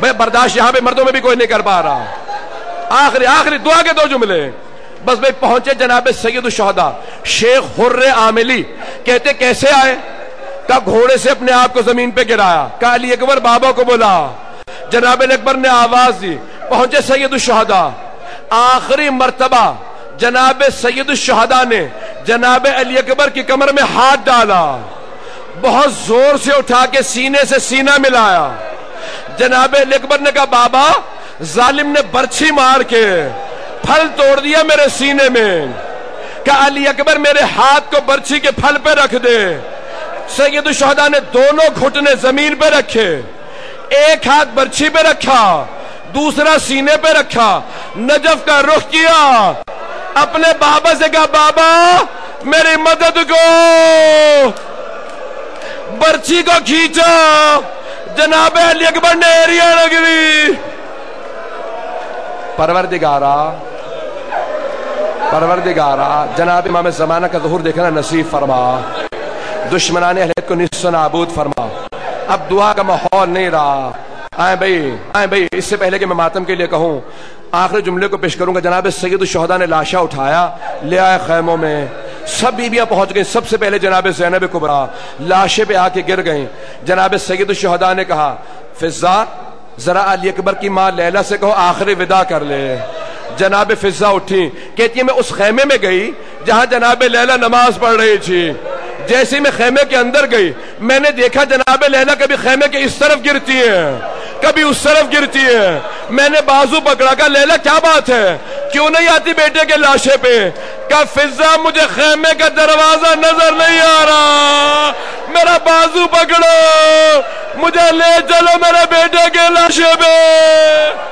بھئی برداشت یہاں پہ مردوں میں بھی کوئی نہیں کر پا رہا. آخری دعا کے دو جملے. بس بھئی پہنچے جناب سید الشہداء شیخ حر عاملی, کہتے کیسے آئے؟ کہ گھوڑے سے اپنے آپ کو زمین پہ گرایا. کہ علی اکبر بابا کو بولا. جناب علی اکبر نے آواز دی. پہنچے سید الشہداء. آخری مرتبہ جناب سید الشہداء نے جناب علی اکبر کی کمر میں ہاتھ ڈالا, بہت زور سے اٹھا کے سینے سے سینہ ملایا. جناب علی اکبر نے کہا بابا ظالم نے برچھی مار کے پھل توڑ دیا میرے سینے میں. کہ علی اکبر میرے ہاتھ کو برچھی کے پھل پہ رکھ دے. سید الشہداء نے دونوں گھٹنے زمین پہ رکھے, ایک ہاتھ برچھی پہ رکھا, دوسرا سینے پہ رکھا, نجف کا رخ کیا, اپنے بابا سے کہا بابا میری مدد کو. برچھی کو کھینچا, جناب علی اکبر نے ایریا لگی. پروردگارا جناب امام زمانہ کا ظہور دیکھنا نصیب فرما, دشمنان اہلیت کو نیست و نابود فرما. اب دعا کا ماحول نہیں رہا. آئیں بھئی اس سے پہلے کہ میں ماتم کے لیے کہوں, آخری جملے کو پیش کروں گا. جناب سید الشہداء نے لاشا اٹھایا, لے آئے خیموں میں. سب بیویاں پہنچ گئیں. سب سے پہلے جناب زینب کبریٰ لاشے پہ آ کے گر گئیں. جناب سید الشہداء نے کہا فضہ ذرا علی اکبر کی ماں لیلا سے کہو آخری وداع کر لے. جناب فضہ اٹھی, کہتی ہے میں اس خیمے میں گئی جہاں جناب لیلا نماز پڑھ رہی تھی. جیسے میں خیمے کے اندر گئی میں نے دیکھا جناب لیلا کبھی خیمے کے اس طرف گرتی ہیں کبھی اس طرف گرتی ہیں. میں نے بازو پکڑا, کہا لیلا کیا بات ہے, کیوں نہیں آتی بیٹے کے لاشے پہ؟ کہا فضہ مجھے خیمے کا دروازہ نظر نہیں آ رہا، میرا بازو پکڑو، مجھے لے چلو میرے بیٹے کے لاشے پہ۔